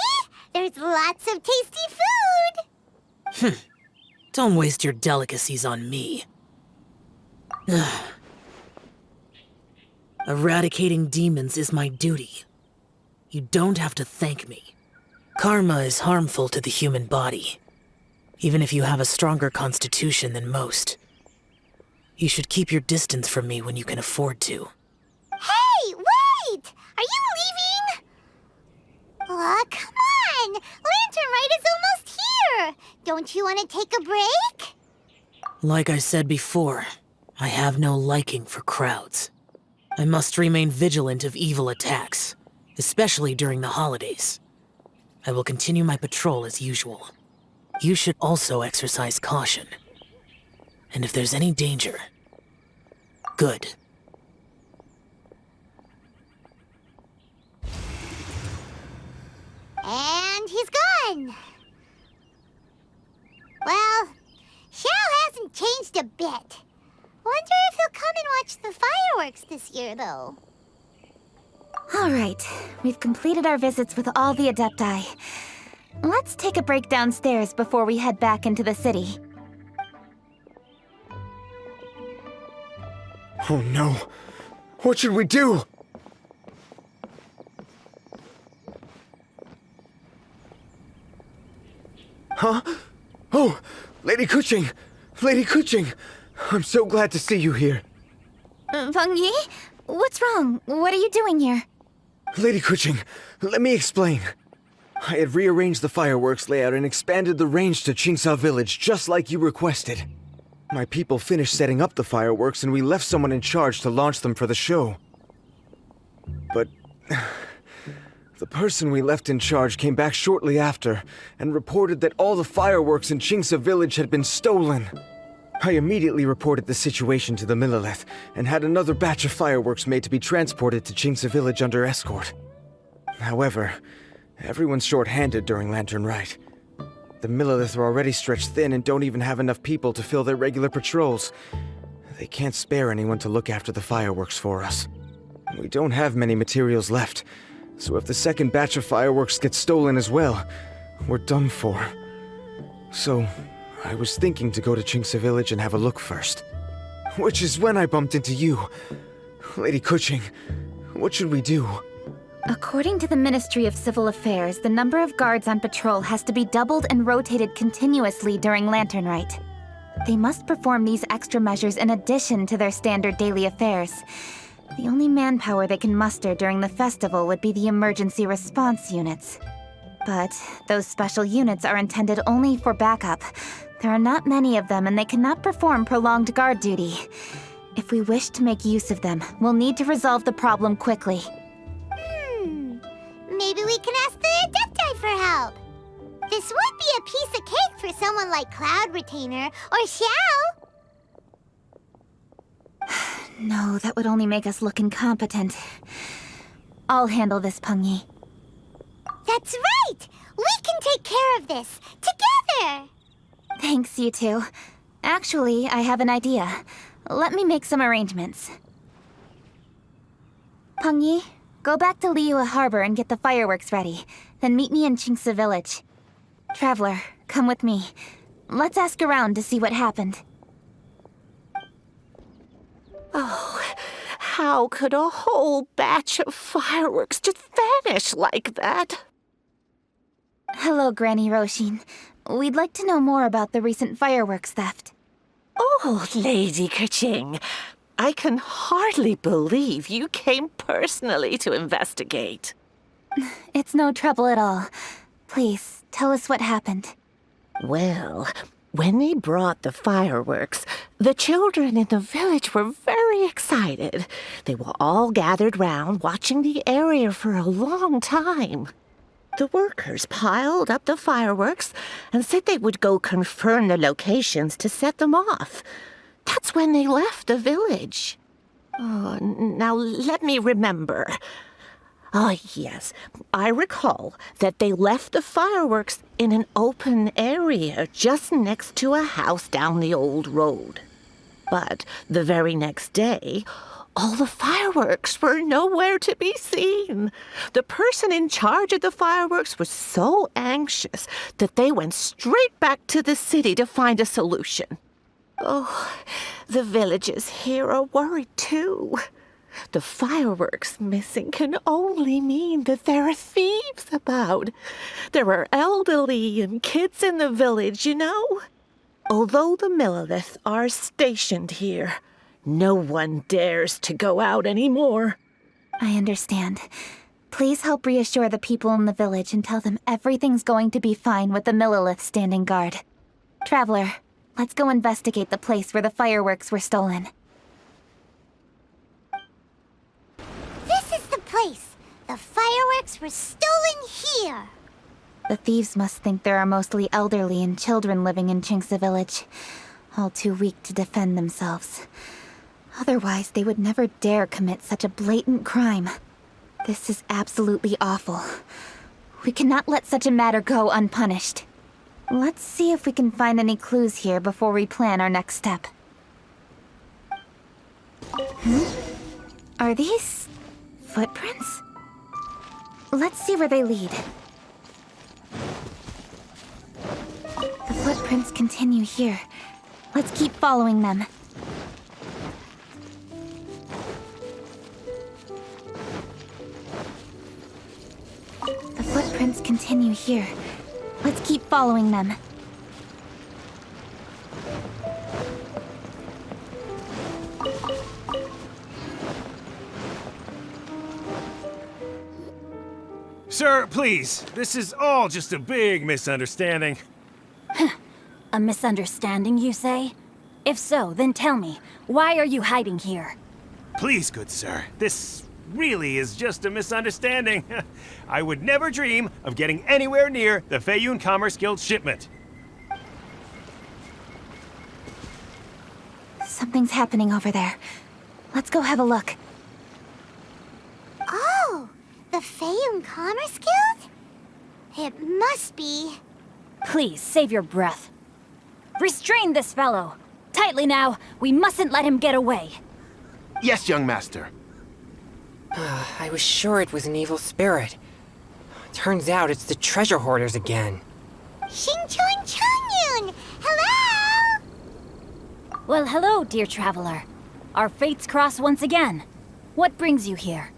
There's lots of tasty food! Don't waste your delicacies on me. Eradicating demons is my duty. You don't have to thank me. Karma is harmful to the human body, even if you have a stronger constitution than most. You should keep your distance from me when you can afford to. Hey, wait! Are you leaving? Aw, come on! Lantern Rite is almost here! Don't you want to take a break? Like I said before, I have no liking for crowds. I must remain vigilant of evil attacks, especially during the holidays. I will continue my patrol as usual. You should also exercise caution. And if there's any danger, good. And he's gone. Well, Xiao hasn't changed a bit. Wonder if he'll come and watch the fireworks this year, though. All right. We've completed our visits with all the Adepti. Let's take a break downstairs before we head back into the city. Oh no. What should we do? Huh? Oh, Lady Kuching! Lady Kuching! I'm so glad to see you here. Feng Yi? What's wrong? What are you doing here? Lady Kuching, let me explain. I had rearranged the fireworks layout and expanded the range to Qingsa Village just like you requested. My people finished setting up the fireworks and we left someone in charge to launch them for the show. But the person we left in charge came back shortly after and reported that all the fireworks in Qingsa Village had been stolen. I immediately reported the situation to the Millelith and had another batch of fireworks made to be transported to Qingsa Village under escort. However, everyone's short-handed during Lantern Rite. The Millelith are already stretched thin and don't even have enough people to fill their regular patrols. They can't spare anyone to look after the fireworks for us. We don't have many materials left, so if the second batch of fireworks gets stolen as well, we're done for. So, I was thinking to go to Qingsa Village and have a look first. Which is when I bumped into you. Lady Kuching, what should we do? According to the Ministry of Civil Affairs, the number of guards on patrol has to be doubled and rotated continuously during Lantern Rite. They must perform these extra measures in addition to their standard daily affairs. The only manpower they can muster during the festival would be the emergency response units. But those special units are intended only for backup. There are not many of them and they cannot perform prolonged guard duty. If we wish to make use of them, we'll need to resolve the problem quickly. Maybe we can ask the Adepti for help. This would be a piece of cake for someone like Cloud Retainer or Xiao. No, that would only make us look incompetent. I'll handle this, Peng Yi. That's right! We can take care of this, together! Thanks, you two. Actually, I have an idea. Let me make some arrangements. Peng Yi, go back to Liyue Harbor and get the fireworks ready. Then meet me in Qingsa Village. Traveler, come with me. Let's ask around to see what happened. Oh, how could a whole batch of fireworks just vanish like that? Hello, Granny Roshin. We'd like to know more about the recent fireworks theft. Oh, Lady Kuching, I can hardly believe you came personally to investigate. It's no trouble at all. Please, tell us what happened. Well, when they brought the fireworks, the children in the village were very excited. They were all gathered round, watching the area for a long time. The workers piled up the fireworks and said they would go confirm the locations to set them off. That's when they left the village. Oh, now let me remember. Oh, yes, I recall that they left the fireworks in an open area just next to a house down the old road. But the very next day, all the fireworks were nowhere to be seen. The person in charge of the fireworks was so anxious that they went straight back to the city to find a solution. Oh, the villagers here are worried too. The fireworks missing can only mean that there are thieves about. There are elderly and kids in the village, you know. Although the Millelith are stationed here, no one dares to go out anymore. I understand. Please help reassure the people in the village and tell them everything's going to be fine with the Millelith standing guard. Traveler, let's go investigate the place where the fireworks were stolen. This is the place. The fireworks were stolen here. The thieves must think there are mostly elderly and children living in Qingsa Village, all too weak to defend themselves. Otherwise, they would never dare commit such a blatant crime. This is absolutely awful. We cannot let such a matter go unpunished. Let's see if we can find any clues here before we plan our next step. Are these footprints? Let's see where they lead. footprints continue here. Let's keep following them. The footprints continue here. Let's keep following them. Sir, please. This is all just a big misunderstanding. A misunderstanding, you say? If so, then tell me, why are you hiding here? Please, good sir. This really is just a misunderstanding. I would never dream of getting anywhere near the Feiyun Commerce Guild shipment. Something's happening over there. Let's go have a look. Oh, the Feiyun Commerce Guild? It must be. Please, save your breath. Restrain this fellow. Tightly now. We mustn't let him get away. Yes, young master. I was sure it was an evil spirit. Turns out it's the treasure hoarders again. Xingqiu and Changyun! Hello! Well, hello, dear traveler. Our fates cross once again. What brings you here?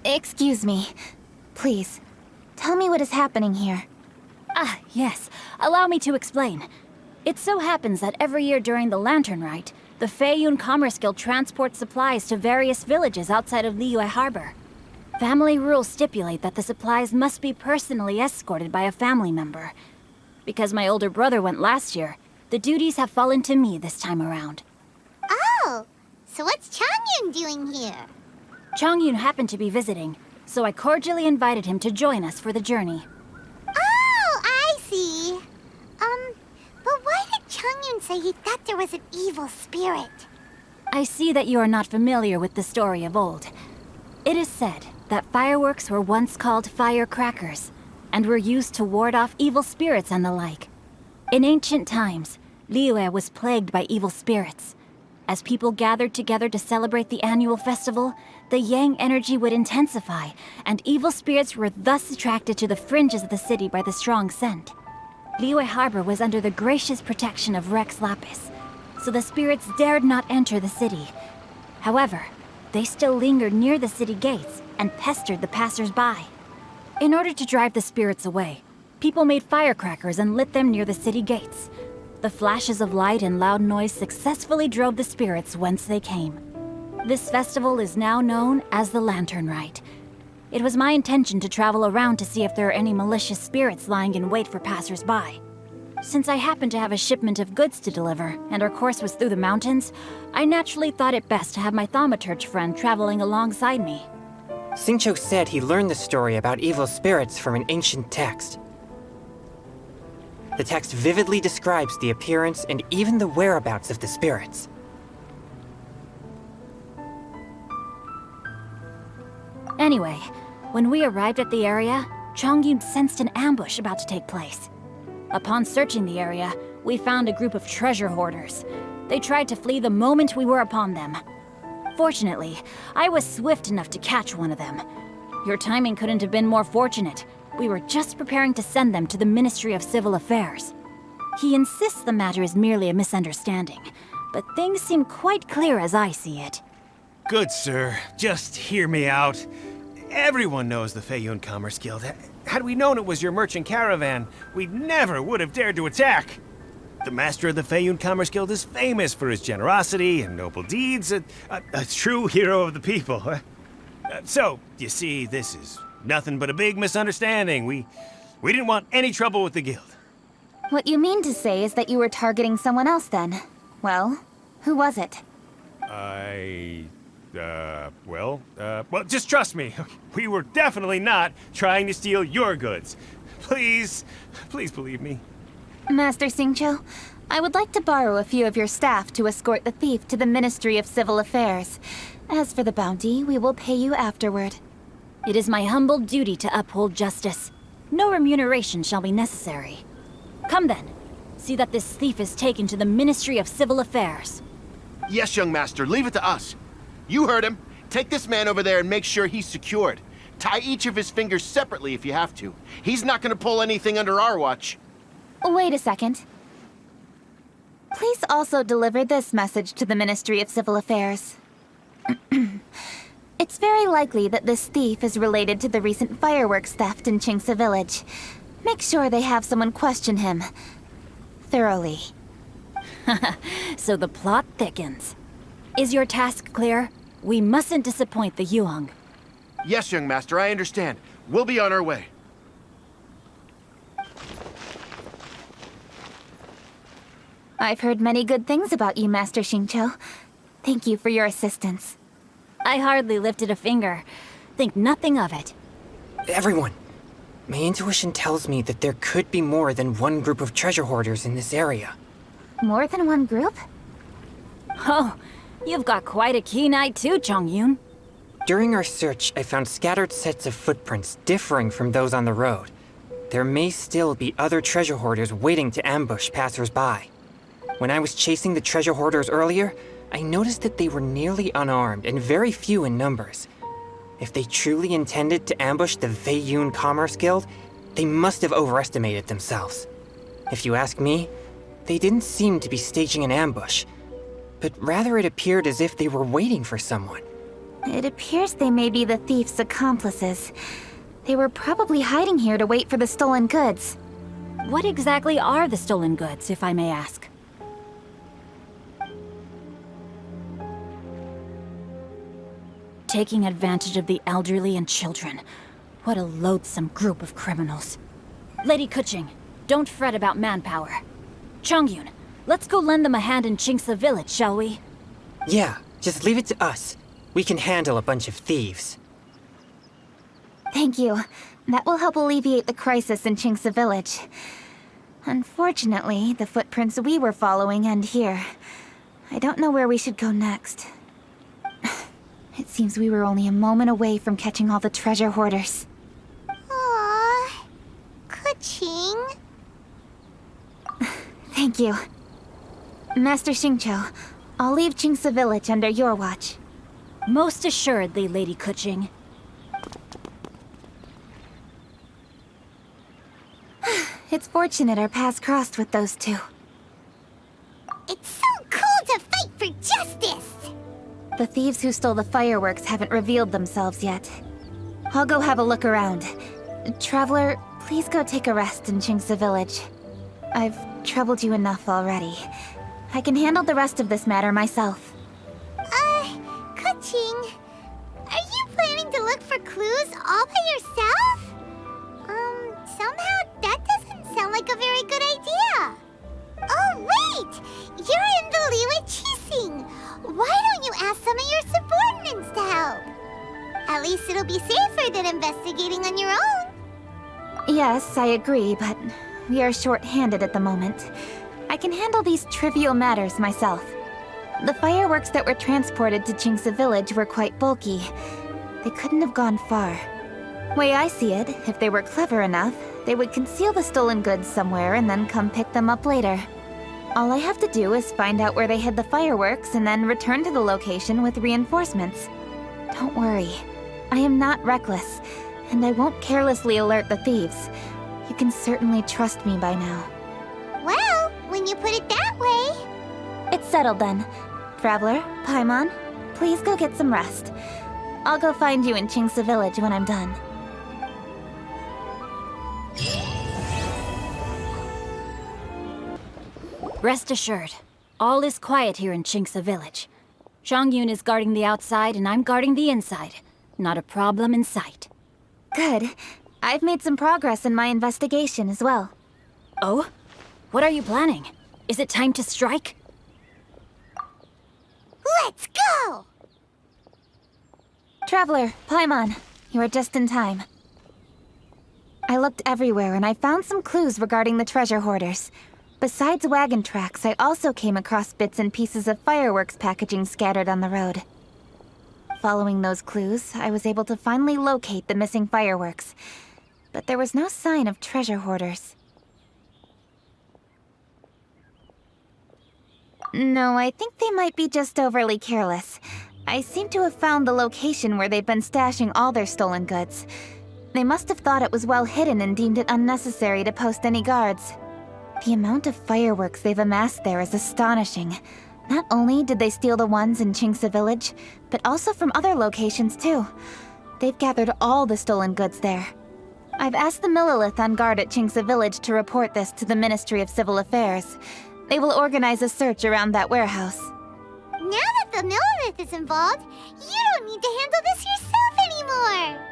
Excuse me. Please, tell me what is happening here. Ah, yes. Allow me to explain. It so happens that every year during the Lantern Rite, the Feiyun Commerce Guild transports supplies to various villages outside of Liyue Harbor. Family rules stipulate that the supplies must be personally escorted by a family member. Because my older brother went last year, the duties have fallen to me this time around. Oh, so what's Changyun doing here? Changyun happened to be visiting, so I cordially invited him to join us for the journey. Oh, I see. But why did Changyun say he thought there was an evil spirit? I see that you are not familiar with the story of old. It is said that fireworks were once called firecrackers, and were used to ward off evil spirits and the like. In ancient times, Liyue was plagued by evil spirits. As people gathered together to celebrate the annual festival, the yang energy would intensify, and evil spirits were thus attracted to the fringes of the city by the strong scent. Liyue Harbor was under the gracious protection of Rex Lapis, so the spirits dared not enter the city. However, they still lingered near the city gates and pestered the passers-by. In order to drive the spirits away, people made firecrackers and lit them near the city gates. The flashes of light and loud noise successfully drove the spirits whence they came. This festival is now known as the Lantern Rite. It was my intention to travel around to see if there are any malicious spirits lying in wait for passers-by. Since I happened to have a shipment of goods to deliver, and our course was through the mountains, I naturally thought it best to have my thaumaturge friend traveling alongside me. Xingqiu said he learned the story about evil spirits from an ancient text. The text vividly describes the appearance and even the whereabouts of the spirits. Anyway, when we arrived at the area, Changyun sensed an ambush about to take place. Upon searching the area, we found a group of treasure hoarders. They tried to flee the moment we were upon them. Fortunately, I was swift enough to catch one of them. Your timing couldn't have been more fortunate. We were just preparing to send them to the Ministry of Civil Affairs. He insists the matter is merely a misunderstanding, but things seem quite clear as I see it. Good sir, just hear me out. Everyone knows the Feiyun Commerce Guild. Had we known it was your merchant caravan, we never would have dared to attack. The master of the Feiyun Commerce Guild is famous for his generosity and noble deeds, a true hero of the people. So, you see, this is nothing but a big misunderstanding. We didn't want any trouble with the guild. What you mean to say is that you were targeting someone else then? Well, who was it? Well, just trust me. We were definitely not trying to steal your goods. Please believe me. Master Xingqiu, I would like to borrow a few of your staff to escort the thief to the Ministry of Civil Affairs. As for the bounty, we will pay you afterward. It is my humble duty to uphold justice. No remuneration shall be necessary. Come then, see that this thief is taken to the Ministry of Civil Affairs. Yes, young master, leave it to us. You heard him. Take this man over there and make sure he's secured. Tie each of his fingers separately if you have to. He's not gonna pull anything under our watch. Wait a second. Please also deliver this message to the Ministry of Civil Affairs. It's very likely that this thief is related to the recent fireworks theft in Qingce Village. Make sure they have someone question him thoroughly. So the plot thickens. Is your task clear? We mustn't disappoint the Yuang. Yes, young master, I understand. We'll be on our way. I've heard many good things about you, Master Xingqiu. Thank you for your assistance. I hardly lifted a finger. Think nothing of it. Everyone, my intuition tells me that there could be more than one group of treasure hoarders in this area. More than one group? Oh, you've got quite a keen eye too, Chongyun. During our search, I found scattered sets of footprints differing from those on the road. There may still be other treasure hoarders waiting to ambush passers-by. When I was chasing the treasure hoarders earlier, I noticed that they were nearly unarmed and very few in numbers. If they truly intended to ambush the Feiyun Commerce Guild, they must have overestimated themselves. If you ask me, they didn't seem to be staging an ambush, but rather it appeared as if they were waiting for someone. It appears they may be the thief's accomplices. They were probably hiding here to wait for the stolen goods. What exactly are the stolen goods, if I may ask? Taking advantage of the elderly and children. What a loathsome group of criminals. Lady Kuching, don't fret about manpower. Chongyun, let's go lend them a hand in Qingce Village, shall we? Yeah, just leave it to us. We can handle a bunch of thieves. Thank you. That will help alleviate the crisis in Qingce Village. Unfortunately, the footprints we were following end here. I don't know where we should go next. It seems we were only a moment away from catching all the treasure hoarders. Aww. Kuching. Thank you. Master Xingqiu, I'll leave Qingce Village under your watch. Most assuredly, Lady Kuching. It's fortunate our paths crossed with those two. It's so cool to fight for justice! The thieves who stole the fireworks haven't revealed themselves yet. I'll go have a look around. Traveler, please go take a rest in Qingce Village. I've troubled you enough already. I can handle the rest of this matter myself. Kuching, are you planning to look for clues all by yourself? Somehow that doesn't sound like a very good idea. Oh, wait! You're in the Liyue Qixing. Why don't you ask some of your subordinates to help? At least it'll be safer than investigating on your own. Yes, I agree, but we are short-handed at the moment. I can handle these trivial matters myself. The fireworks that were transported to Qingce Village were quite bulky. They couldn't have gone far. Way I see it, if they were clever enough, they would conceal the stolen goods somewhere and then come pick them up later. All I have to do is find out where they hid the fireworks and then return to the location with reinforcements. Don't worry. I am not reckless, and I won't carelessly alert the thieves. You can certainly trust me by now. Well, when you put it that way... It's settled then. Traveler, Paimon, please go get some rest. I'll go find you in Qingce Village when I'm done. Rest assured, all is quiet here in Qingce Village. Chongyun is guarding the outside and I'm guarding the inside. Not a problem in sight. Good. I've made some progress in my investigation as well. Oh? What are you planning? Is it time to strike? Let's go! Traveler, Paimon, you are just in time. I looked everywhere and I found some clues regarding the treasure hoarders. Besides wagon tracks, I also came across bits and pieces of fireworks packaging scattered on the road. Following those clues, I was able to finally locate the missing fireworks. But there was no sign of treasure hoarders. No, I think they might be just overly careless. I seem to have found the location where they've been stashing all their stolen goods. They must have thought it was well hidden and deemed it unnecessary to post any guards. The amount of fireworks they've amassed there is astonishing. Not only did they steal the ones in Chingsa village, but also from other locations too. They've gathered all the stolen goods there. I've asked the Millilith on guard at Chingsa village to report this to the Ministry of Civil Affairs. They will organize a search around that warehouse. Now that the Millilith is involved, you don't need to handle this yourself anymore!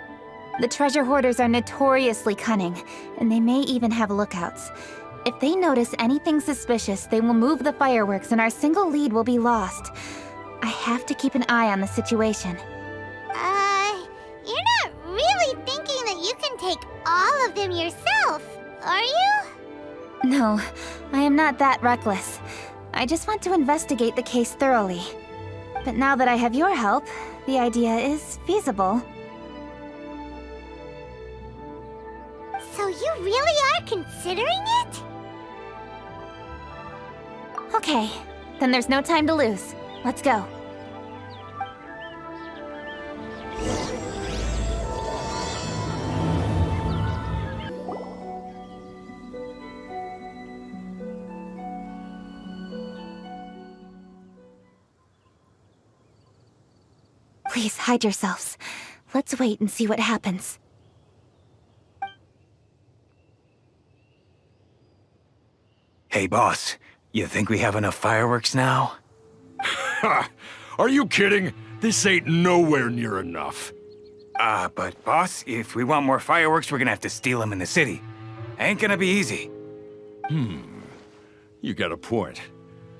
The treasure hoarders are notoriously cunning, and they may even have lookouts. If they notice anything suspicious, they will move the fireworks and our single lead will be lost. I have to keep an eye on the situation. You're not really thinking that you can take all of them yourself, are you? No, I am not that reckless. I just want to investigate the case thoroughly. But now that I have your help, the idea is feasible. So you really are considering it? Okay, then there's no time to lose. Let's go. Please hide yourselves. Let's wait and see what happens. Hey, boss. You think we have enough fireworks now? Ha! Are you kidding? This ain't nowhere near enough. But boss, if we want more fireworks, we're gonna have to steal them in the city. Ain't gonna be easy. You got a point.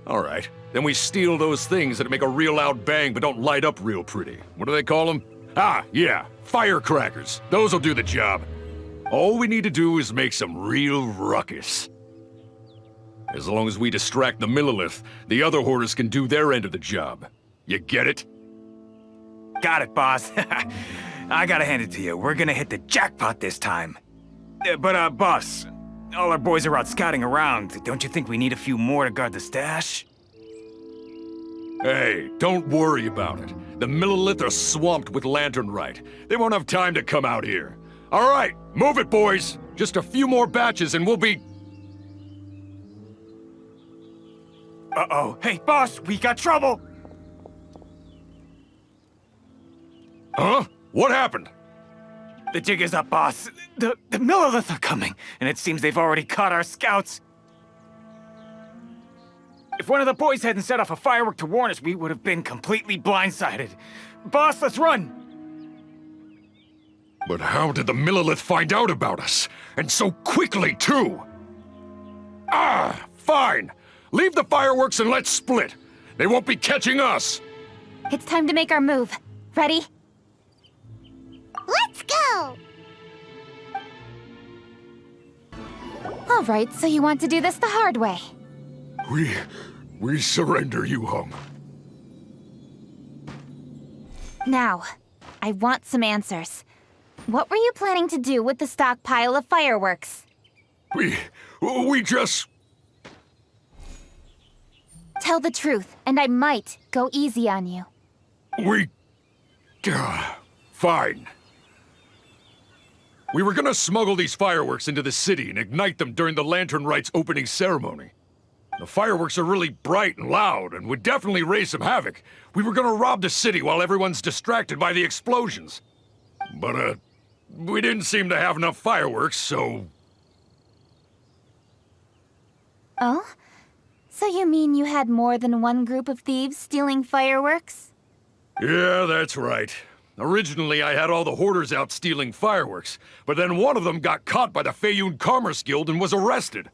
All right, then we steal those things that make a real loud bang but don't light up real pretty. What do they call them? Ah, yeah, firecrackers. Those'll do the job. All we need to do is make some real ruckus. As long as we distract the Millilith, the other hoarders can do their end of the job. You get it? Got it, boss. I gotta hand it to you. We're gonna hit the jackpot this time. But, boss, all our boys are out scouting around. Don't you think we need a few more to guard the stash? Hey, don't worry about it. The Millilith are swamped with Lantern Rite. They won't have time to come out here. All right, move it, boys. Just a few more batches and we'll be... Uh-oh. Hey, boss, we got trouble! Huh? What happened? The jig is up, boss. The Millilith are coming, and it seems they've already caught our scouts. If one of the boys hadn't set off a firework to warn us, we would have been completely blindsided. Boss, let's run! But how did the Millilith find out about us? And so quickly, too? Ah, fine. Leave the fireworks and let's split. They won't be catching us. It's time to make our move. Ready? Let's go! All right, so you want to do this the hard way. We surrender, you hung. Now, I want some answers. What were you planning to do with the stockpile of fireworks? We just... Tell the truth, and I might go easy on you. Fine. We were gonna smuggle these fireworks into the city and ignite them during the Lantern Rite's opening ceremony. The fireworks are really bright and loud and would definitely raise some havoc. We were gonna rob the city while everyone's distracted by the explosions. But, we didn't seem to have enough fireworks, so... Oh? So you mean you had more than one group of thieves stealing fireworks? Yeah, that's right. Originally, I had all the hoarders out stealing fireworks, but then one of them got caught by the Feiyun Commerce Guild and was arrested.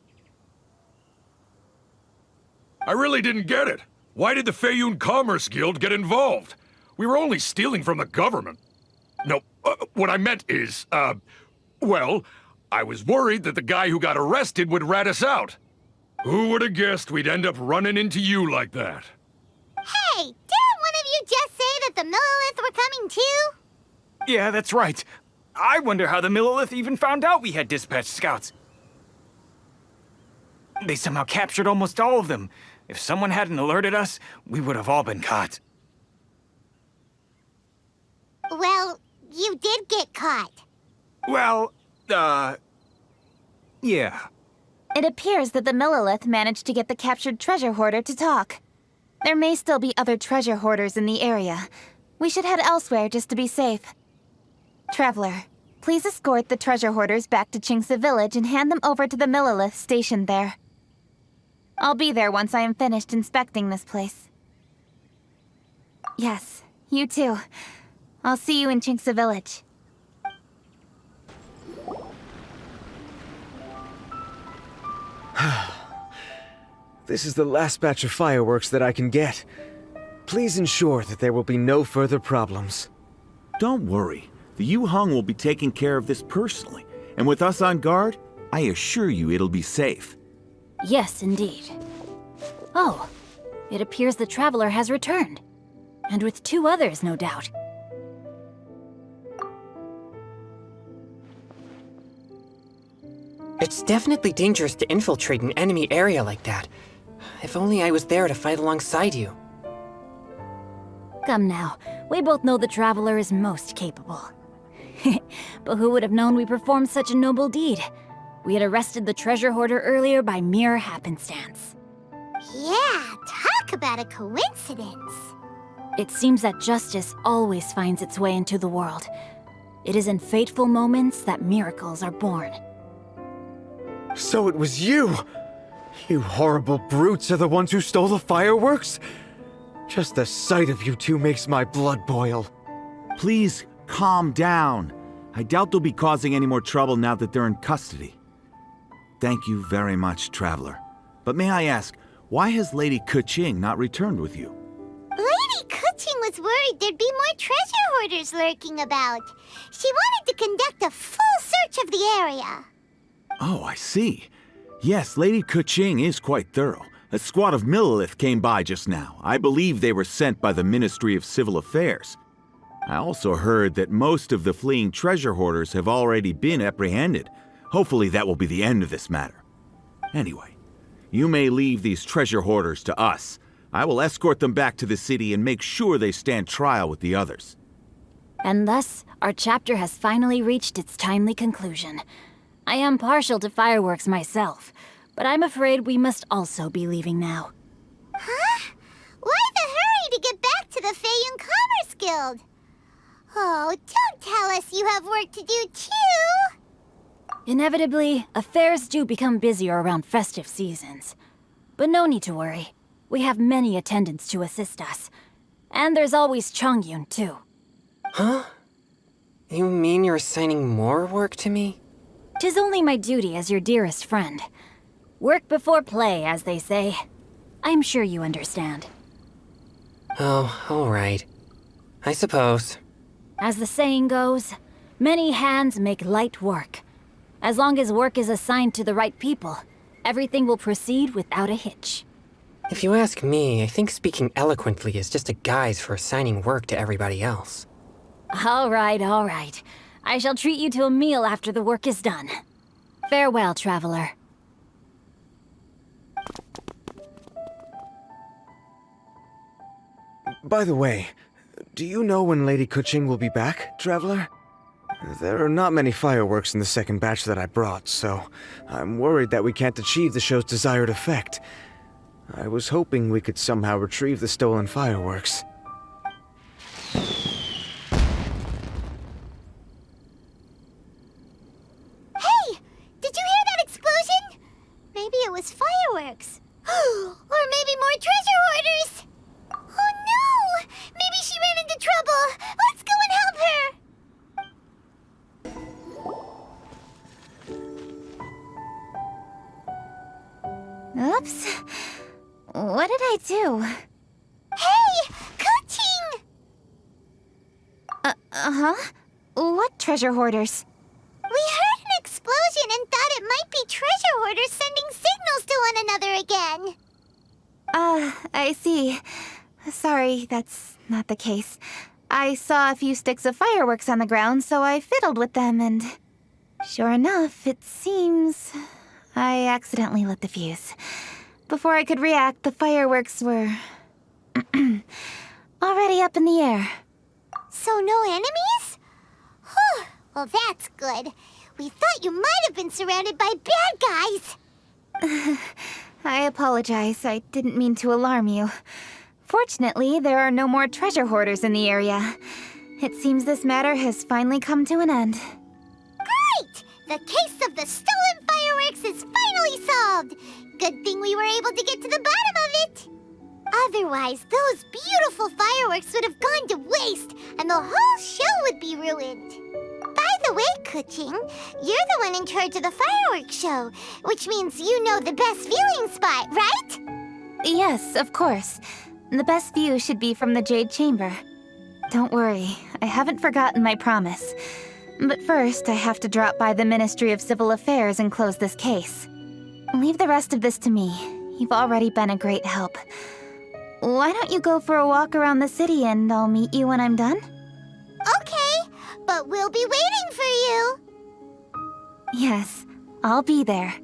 I really didn't get it. Why did the Feiyun Commerce Guild get involved? We were only stealing from the government. No, what I meant is, well, I was worried that the guy who got arrested would rat us out. Who would have guessed we'd end up running into you like that? Hey, didn't one of you just say that the Millilith were coming too? Yeah, that's right. I wonder how the Millilith even found out we had dispatched scouts. They somehow captured almost all of them. If someone hadn't alerted us, we would have all been caught. Well, you did get caught. Well, yeah. It appears that the Petal-Lit managed to get the captured treasure hoarder to talk. There may still be other treasure hoarders in the area. We should head elsewhere just to be safe. Traveler, please escort the treasure hoarders back to Qingce Village and hand them over to the Petal-Lit stationed there. I'll be there once I am finished inspecting this place. Yes, you too. I'll see you in Qingce Village. This is the last batch of fireworks that I can get. Please ensure that there will be no further problems. Don't worry. The Yu Hung will be taking care of this personally. And with us on guard, I assure you it'll be safe. Yes, indeed. Oh, it appears the Traveler has returned. And with 2 others, no doubt. It's definitely dangerous to infiltrate an enemy area like that. If only I was there to fight alongside you. Come now, we both know the Traveler is most capable. But who would have known we performed such a noble deed? We had arrested the treasure hoarder earlier by mere happenstance. Yeah, talk about a coincidence. It seems that justice always finds its way into the world. It is in fateful moments that miracles are born. So it was you! You horrible brutes are the ones who stole the fireworks? Just the sight of you two makes my blood boil. Please, calm down. I doubt they'll be causing any more trouble now that they're in custody. Thank you very much, Traveler. But may I ask, why has Lady Keqing not returned with you? Lady Keqing was worried there'd be more treasure hoarders lurking about. She wanted to conduct a full search of the area. Oh, I see. Yes, Lady Keqing is quite thorough. A squad of Millilith came by just now. I believe they were sent by the Ministry of Civil Affairs. I also heard that most of the fleeing treasure hoarders have already been apprehended. Hopefully that will be the end of this matter. Anyway, you may leave these treasure hoarders to us. I will escort them back to the city and make sure they stand trial with the others. And thus, our chapter has finally reached its timely conclusion. I am partial to fireworks myself, but I'm afraid we must also be leaving now. Huh? Why the hurry to get back to the Feiyun Commerce Guild? Oh, don't tell us you have work to do too! Inevitably, affairs do become busier around festive seasons. But no need to worry. We have many attendants to assist us. And there's always Chongyun, too. Huh? You mean you're assigning more work to me? 'Tis only my duty as your dearest friend. Work before play, as they say. I'm sure you understand. Oh, all right. I suppose. As the saying goes, many hands make light work. As long as work is assigned to the right people, everything will proceed without a hitch. If you ask me, I think speaking eloquently is just a guise for assigning work to everybody else. All right, all right. I shall treat you to a meal after the work is done. Farewell, traveler. By the way, do you know when Lady Keqing will be back, Traveler? There are not many fireworks in the second batch that I brought, so I'm worried that we can't achieve the show's desired effect. I was hoping we could somehow retrieve the stolen fireworks. Hey! Did you hear that explosion? Maybe it was fireworks. Or maybe more treasure hoarders! Oh no! Maybe she ran into trouble! Let's go and help her! Oops. What did I do? Hey! Keqing! Uh-huh? What treasure hoarders? We heard an explosion and thought it might be treasure hoarders sending signals to one another again. I see. Sorry, that's not the case. I saw a few sticks of fireworks on the ground, so I fiddled with them, and sure enough, it seems I accidentally lit the fuse. Before I could react, the fireworks were already up in the air. So no enemies? Whew. Well, that's good. We thought you might have been surrounded by bad guys. I apologize. I didn't mean to alarm you. Fortunately, there are no more treasure hoarders in the area. It seems this matter has finally come to an end. Great! The case of the stolen fireworks is finally solved! Good thing we were able to get to the bottom of it! Otherwise, those beautiful fireworks would have gone to waste, and the whole show would be ruined. By the way, Kuching, you're the one in charge of the fireworks show, which means you know the best viewing spot, right? Yes, of course. The best view should be from the Jade Chamber. Don't worry, I haven't forgotten my promise. But first, I have to drop by the Ministry of Civil Affairs and close this case. Leave the rest of this to me. You've already been a great help. Why don't you go for a walk around the city and I'll meet you when I'm done? Okay, but we'll be waiting for you. Yes, I'll be there.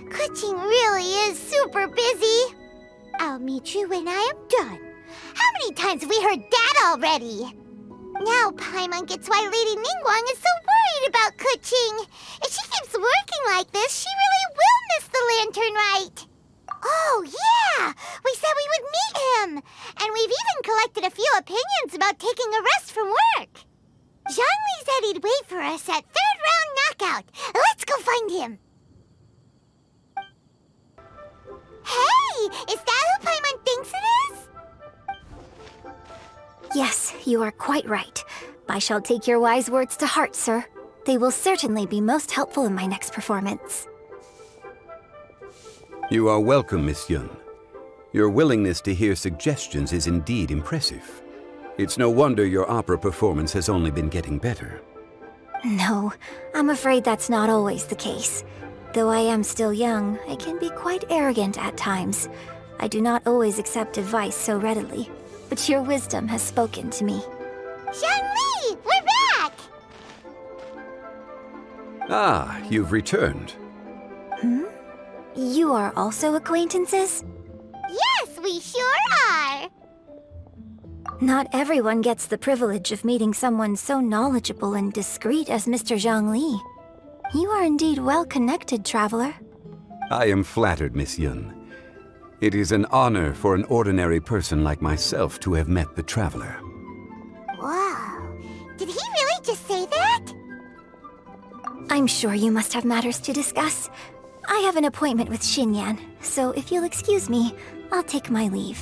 Kuching really is super busy. I'll meet you when I am done. How many times have we heard that already? Now Paimon gets why Lady Ningguang is so worried about Kuching. If she keeps working like this, she really will miss the lantern rite. Oh, yeah! We said we would meet him! And we've even collected a few opinions about taking a rest from work. Zhongli said he'd wait for us at third round knockout. Let's go find him. Hey! Is that who Paimon thinks it is? Yes, you are quite right. I shall take your wise words to heart, sir. They will certainly be most helpful in my next performance. You are welcome, Miss Yun. Your willingness to hear suggestions is indeed impressive. It's no wonder your opera performance has only been getting better. No, I'm afraid that's not always the case. Though I am still young, I can be quite arrogant at times. I do not always accept advice so readily, but your wisdom has spoken to me. Zhongli! We're back! Ah, you've returned. You are also acquaintances? Yes, we sure are! Not everyone gets the privilege of meeting someone so knowledgeable and discreet as Mr. Zhongli. You are indeed well-connected, traveler. I am flattered, Miss Yun. It is an honor for an ordinary person like myself to have met the traveler. Wow. Did he really just say that? I'm sure you must have matters to discuss. I have an appointment with Xinyan, so if you'll excuse me, I'll take my leave.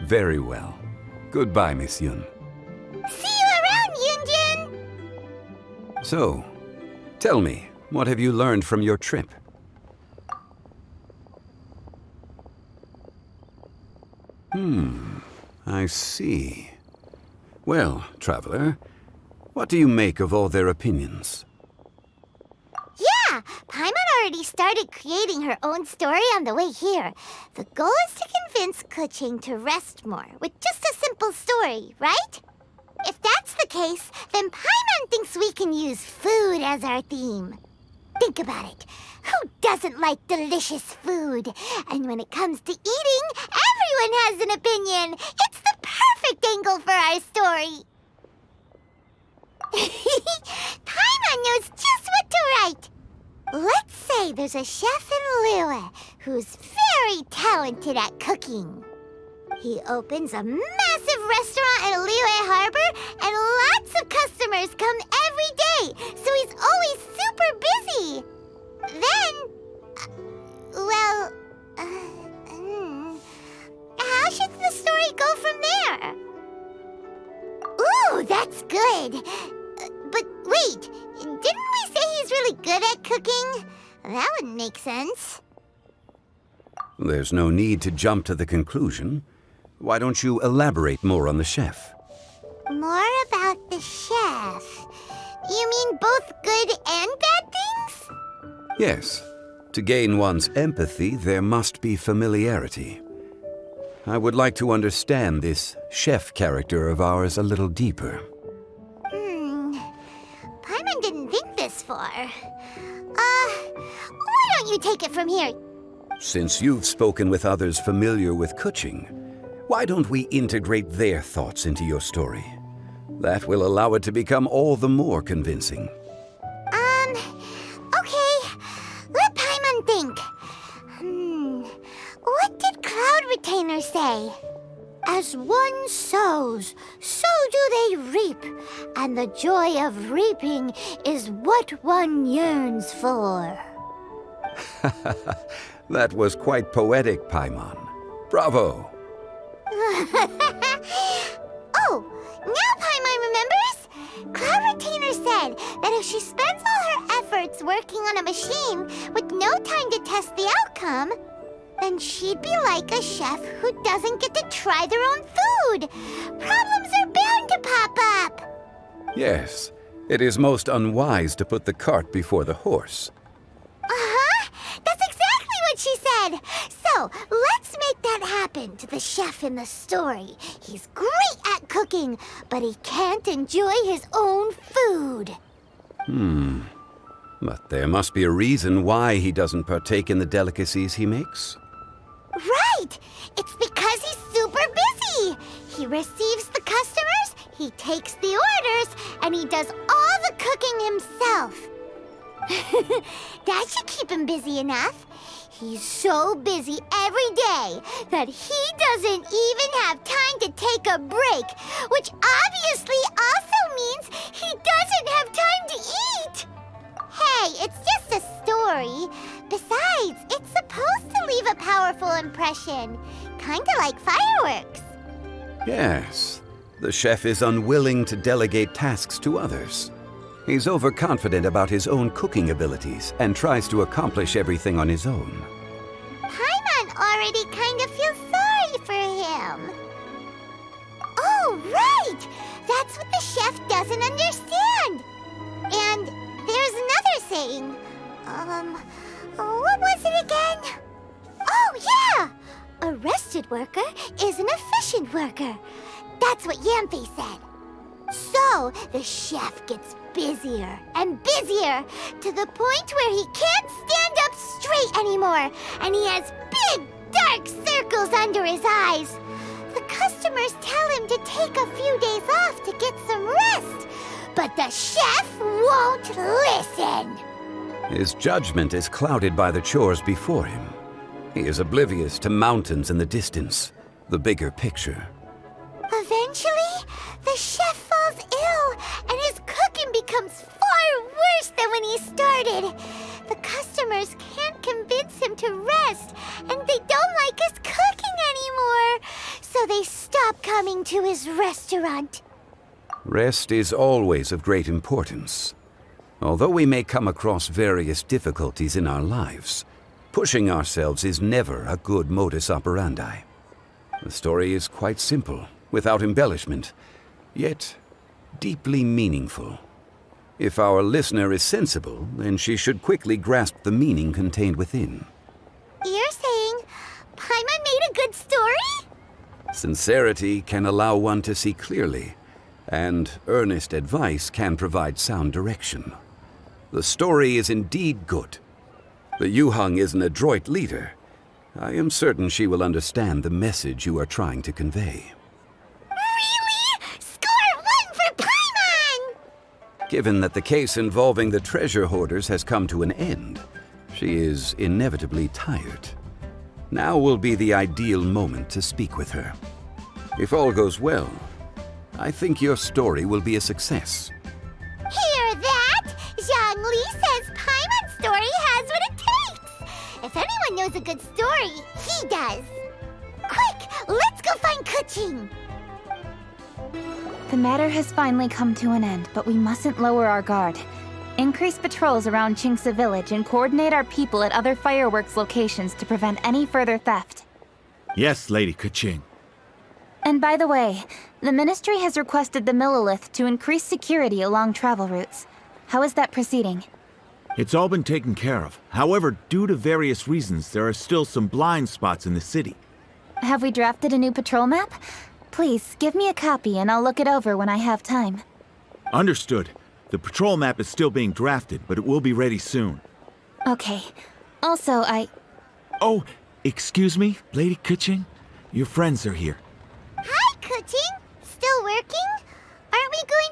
Very well. Goodbye, Miss Yun. See you around, Yunjin! So, tell me, what have you learned from your trip? I see. Well, traveler, what do you make of all their opinions? Yeah, Paimon already started creating her own story on the way here. The goal is to convince Kuching to rest more with just a simple story, right? If that's the case, then Paimon thinks we can use food as our theme. Think about it. Who doesn't like delicious food? And when it comes to eating, everyone has an opinion. It's the perfect angle for our story. Paimon knows just what to write. Let's say there's a chef in Liyue who's very talented at cooking. He opens a massive restaurant in Liyue Harbor, and lots of customers come every day, so he's always super busy. Then, how should the story go from there? Ooh, that's good. But wait, didn't we say he's really good at cooking? That wouldn't make sense. There's no need to jump to the conclusion. Why don't you elaborate more on the chef? More about the chef. You mean both good and bad things? Yes. To gain one's empathy, there must be familiarity. I would like to understand this chef character of ours a little deeper. Paimon didn't think this far. Why don't you take it from here? Since you've spoken with others familiar with Kuching, why don't we integrate their thoughts into your story? That will allow it to become all the more convincing. Okay. Let Paimon think. What did Cloud Retainer say? As one sows, so do they reap, and the joy of reaping is what one yearns for. That was quite poetic, Paimon. Bravo! Oh, now Paimon remembers? Cloud Retainer said that if she spends all her efforts working on a machine with no time to test the outcome, then she'd be like a chef who doesn't get to try their own food. Problems are bound to pop up. Yes, it is most unwise to put the cart before the horse. Uh-huh. That's exactly what she said. So, let's make that happen to the chef in the story. He's great at cooking, but he can't enjoy his own food. But there must be a reason why he doesn't partake in the delicacies he makes. Right! It's because he's super busy. He receives the customers, he takes the orders, and he does all the cooking himself. That should keep him busy enough. He's so busy every day that he doesn't even have time to take a break, which obviously also means he doesn't have time to eat. Hey, it's just a story. Besides, it's supposed to leave a powerful impression. Kinda like fireworks. Yes, the chef is unwilling to delegate tasks to others. He's overconfident about his own cooking abilities and tries to accomplish everything on his own. Paimon already kind of feels sorry for him. Oh, right! That's what the chef doesn't understand. And there's another saying. What was it again? Oh, yeah! A rested worker is an efficient worker. That's what Yamfe said. So, the chef gets busier and busier to the point where he can't stand up straight anymore, and he has big, dark circles under his eyes. The customers tell him to take a few days off to get some rest, but the chef won't listen. His judgment is clouded by the chores before him. He is oblivious to mountains in the distance, the bigger picture. Eventually, the chef falls ill, and his cooking becomes far worse than when he started. The customers can't convince him to rest, and they don't like his cooking anymore, so they stop coming to his restaurant. Rest is always of great importance. Although we may come across various difficulties in our lives, pushing ourselves is never a good modus operandi. The story is quite simple, without embellishment, yet deeply meaningful. If our listener is sensible, then she should quickly grasp the meaning contained within. You're saying Paimon made a good story? Sincerity can allow one to see clearly, and earnest advice can provide sound direction. The story is indeed good. The Yuhang is an adroit leader. I am certain she will understand the message you are trying to convey. Really? Score 1 for Paimon! Given that the case involving the treasure hoarders has come to an end, she is inevitably tired. Now will be the ideal moment to speak with her. If all goes well, I think your story will be a success. Hear that? Zhang Li says Paimon's story has what it takes. If anyone knows a good story, he does. Quick, let's go find Kuching. The matter has finally come to an end, but we mustn't lower our guard. Increase patrols around Qingce Village and coordinate our people at other fireworks locations to prevent any further theft. Yes, Lady Kuching. And by the way, the Ministry has requested the Petal-Lit to increase security along travel routes. How is that proceeding? It's all been taken care of. However, due to various reasons, there are still some blind spots in the city. Have we drafted a new patrol map? Please, give me a copy and I'll look it over when I have time. Understood. The patrol map is still being drafted, but it will be ready soon. Okay. Also, Oh, excuse me, Lady Kuching? Your friends are here. Hi, Kuching. Still working? Aren't we going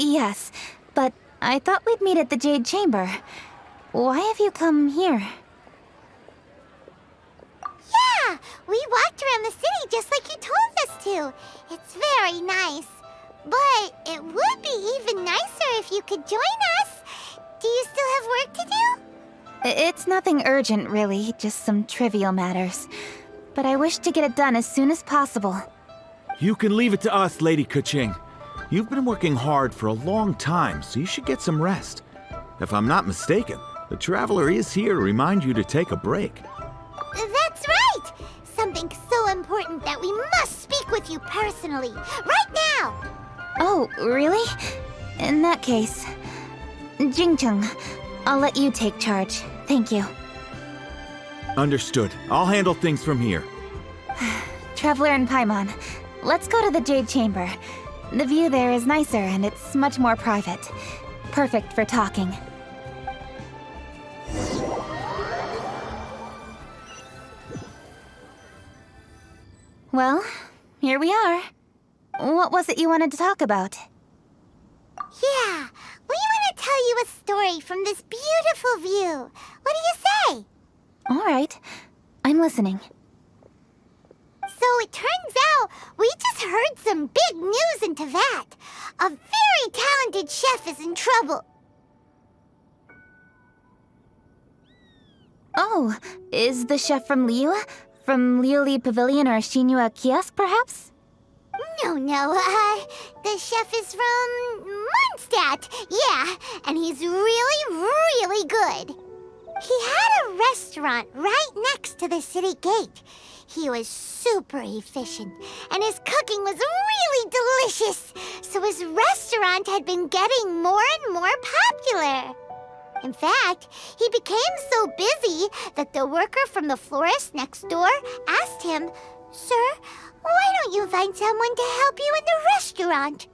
Yes, but I thought we'd meet at the Jade Chamber. Why have you come here? Yeah, we walked around the city just like you told us to. It's very nice. But it would be even nicer if you could join us. Do you still have work to do? It's nothing urgent, really, just some trivial matters. But I wish to get it done as soon as possible. You can leave it to us, Lady Kuching. You've been working hard for a long time, so you should get some rest. If I'm not mistaken, the Traveler is here to remind you to take a break. That's right! Something so important that we must speak with you personally, right now! Oh, really? In that case, Jingcheng, I'll let you take charge. Thank you. Understood. I'll handle things from here. Traveler and Paimon, let's go to the Jade Chamber. The view there is nicer and it's much more private. Perfect for talking. Well, here we are. What was it you wanted to talk about? Yeah, we want to tell you a story from this beautiful view. What do you say? All right, I'm listening. So it turns out we just heard some big news in Teyvat. A very talented chef is in trouble. Oh, is the chef from Liyue? From Liuli Pavilion or Shinua Kiosk, perhaps? No, the chef is from Mondstadt. Yeah, and he's really, really good. He had a restaurant right next to the city gate. He was super efficient, and his cooking was really delicious, so his restaurant had been getting more and more popular. In fact, he became so busy that the worker from the florist next door asked him, "Sir, why don't you find someone to help you in the restaurant?"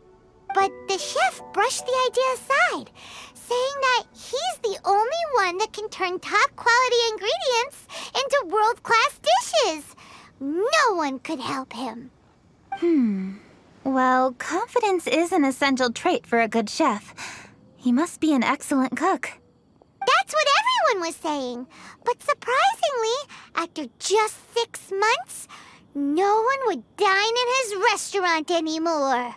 But the chef brushed the idea aside, saying that he's the only one that can turn top-quality ingredients into world-class dishes. No one could help him. Well, confidence is an essential trait for a good chef. He must be an excellent cook. That's what everyone was saying. But surprisingly, after just 6 months, no one would dine in his restaurant anymore.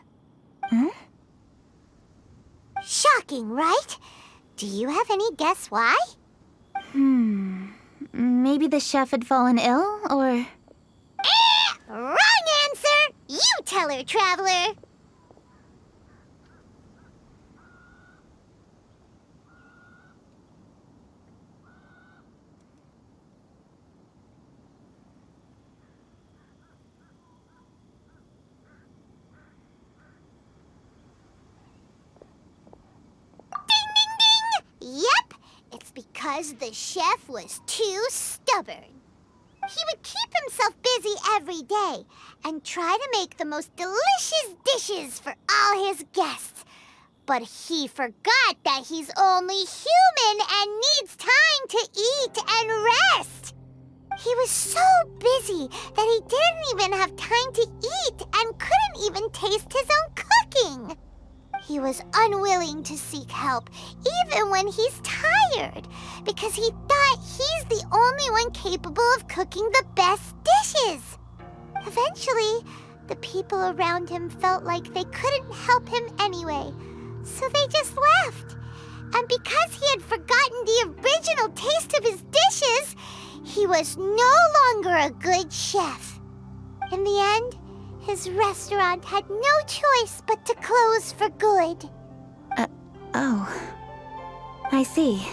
Shocking, right? Do you have any guess why? Maybe the chef had fallen ill, or... Wrong answer! You tell her, Traveler! Yep, it's because the chef was too stubborn. He would keep himself busy every day and try to make the most delicious dishes for all his guests. But he forgot that he's only human and needs time to eat and rest. He was so busy that he didn't even have time to eat and couldn't even taste his own cooking. He was unwilling to seek help, even when he's tired, because he thought he's the only one capable of cooking the best dishes. Eventually, the people around him felt like they couldn't help him anyway, so they just left. And because he had forgotten the original taste of his dishes, he was no longer a good chef. In the end, his restaurant had no choice but to close for good. Oh. I see.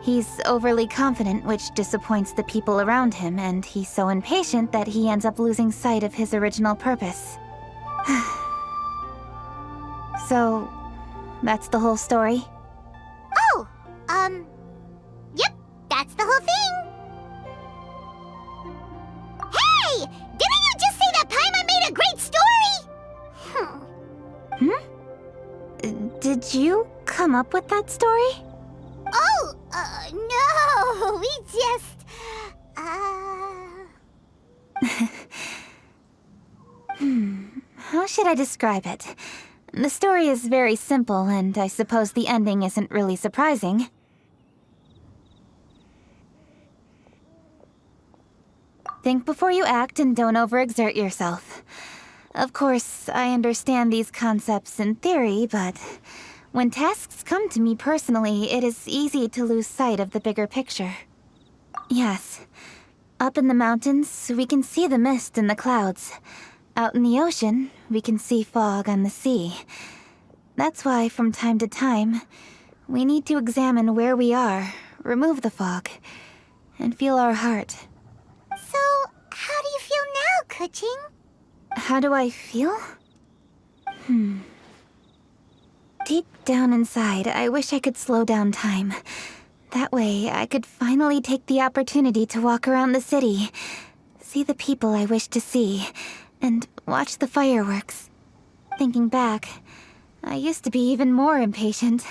He's overly confident, which disappoints the people around him, and he's so impatient that he ends up losing sight of his original purpose. So, that's the whole story? Oh, yep, that's the whole thing. Hey! Didn't you just say that Paimon made a great story? Did you come up with that story? Oh, no, we just, How should I describe it? The story is very simple, and I suppose the ending isn't really surprising. Think before you act and don't overexert yourself. Of course, I understand these concepts in theory, but when tasks come to me personally, it is easy to lose sight of the bigger picture. Yes. Up in the mountains, we can see the mist in the clouds. Out in the ocean, we can see fog on the sea. That's why, from time to time, we need to examine where we are, remove the fog, and feel our heart. So, how do you feel now, Kuching? How do I feel? Deep down inside, I wish I could slow down time. That way, I could finally take the opportunity to walk around the city, see the people I wish to see, and watch the fireworks. Thinking back, I used to be even more impatient.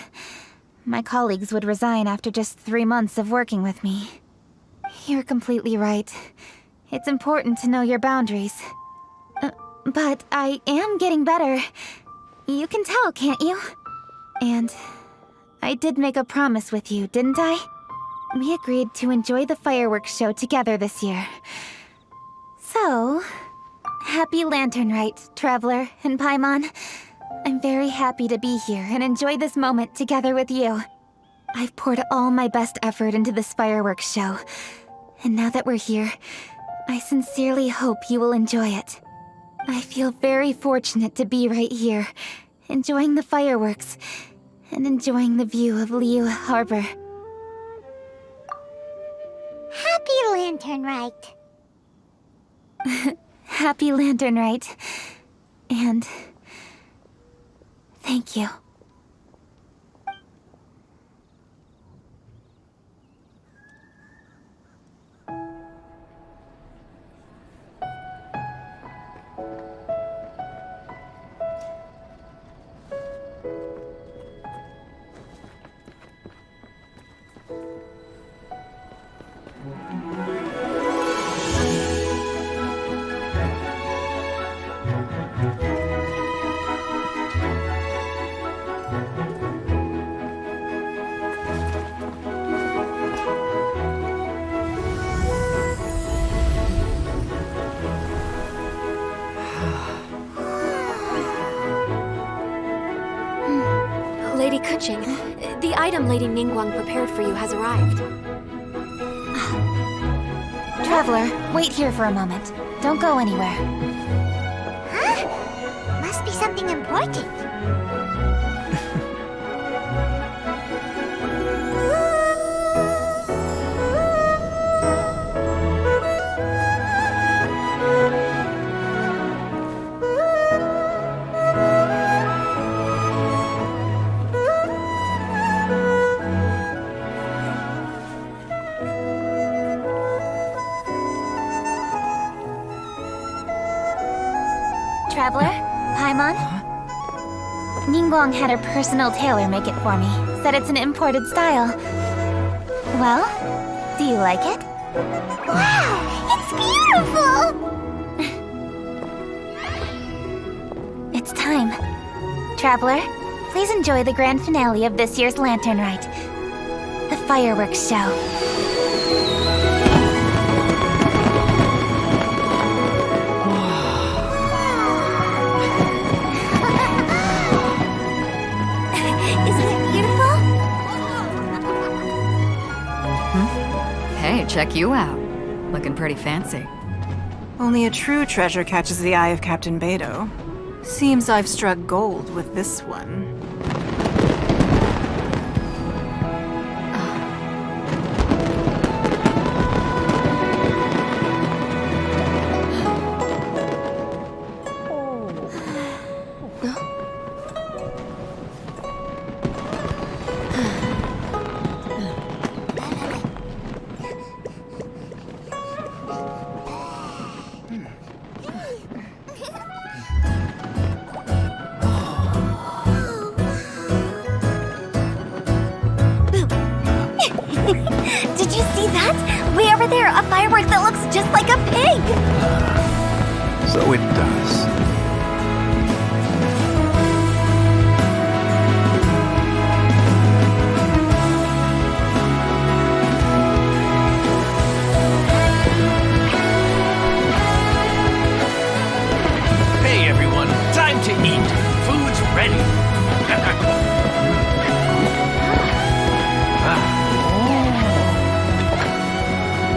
My colleagues would resign after just 3 months of working with me. You're completely right. It's important to know your boundaries. But I am getting better. You can tell, can't you? And I did make a promise with you, didn't I? We agreed to enjoy the fireworks show together this year. So, happy Lantern Rite, Traveler and Paimon. I'm very happy to be here and enjoy this moment together with you. I've poured all my best effort into this fireworks show. And now that we're here, I sincerely hope you will enjoy it. I feel very fortunate to be right here, enjoying the fireworks, and enjoying the view of Liyue Harbor. Happy Lantern Rite. Happy Lantern Rite. And thank you. Lady Kuching, the item Lady Ningguang prepared for you has arrived. Traveler, wait here for a moment. Don't go anywhere. Huh? Must be something important. Traveler? Paimon? Ningguang had her personal tailor make it for me. Said it's an imported style. Well, do you like it? Wow! It's beautiful! It's time. Traveler, please enjoy the grand finale of this year's Lantern Rite. The fireworks show. Hey, check you out. Looking pretty fancy. Only a true treasure catches the eye of Captain Beidou. Seems I've struck gold with this one. Did you see that? Way over there, a firework that looks just like a pig! So it does. ready.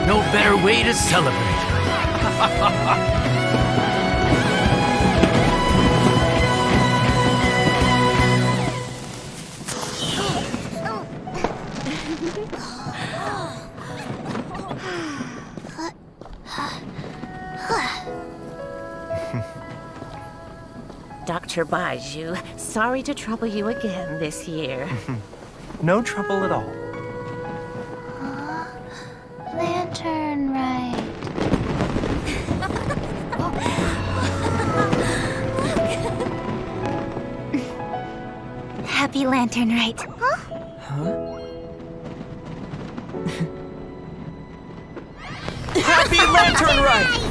No better way to celebrate. Dr. Baiju, sorry to trouble you again this year. No trouble at all. Lantern Rite. Happy Lantern Rite. Happy Lantern Rite!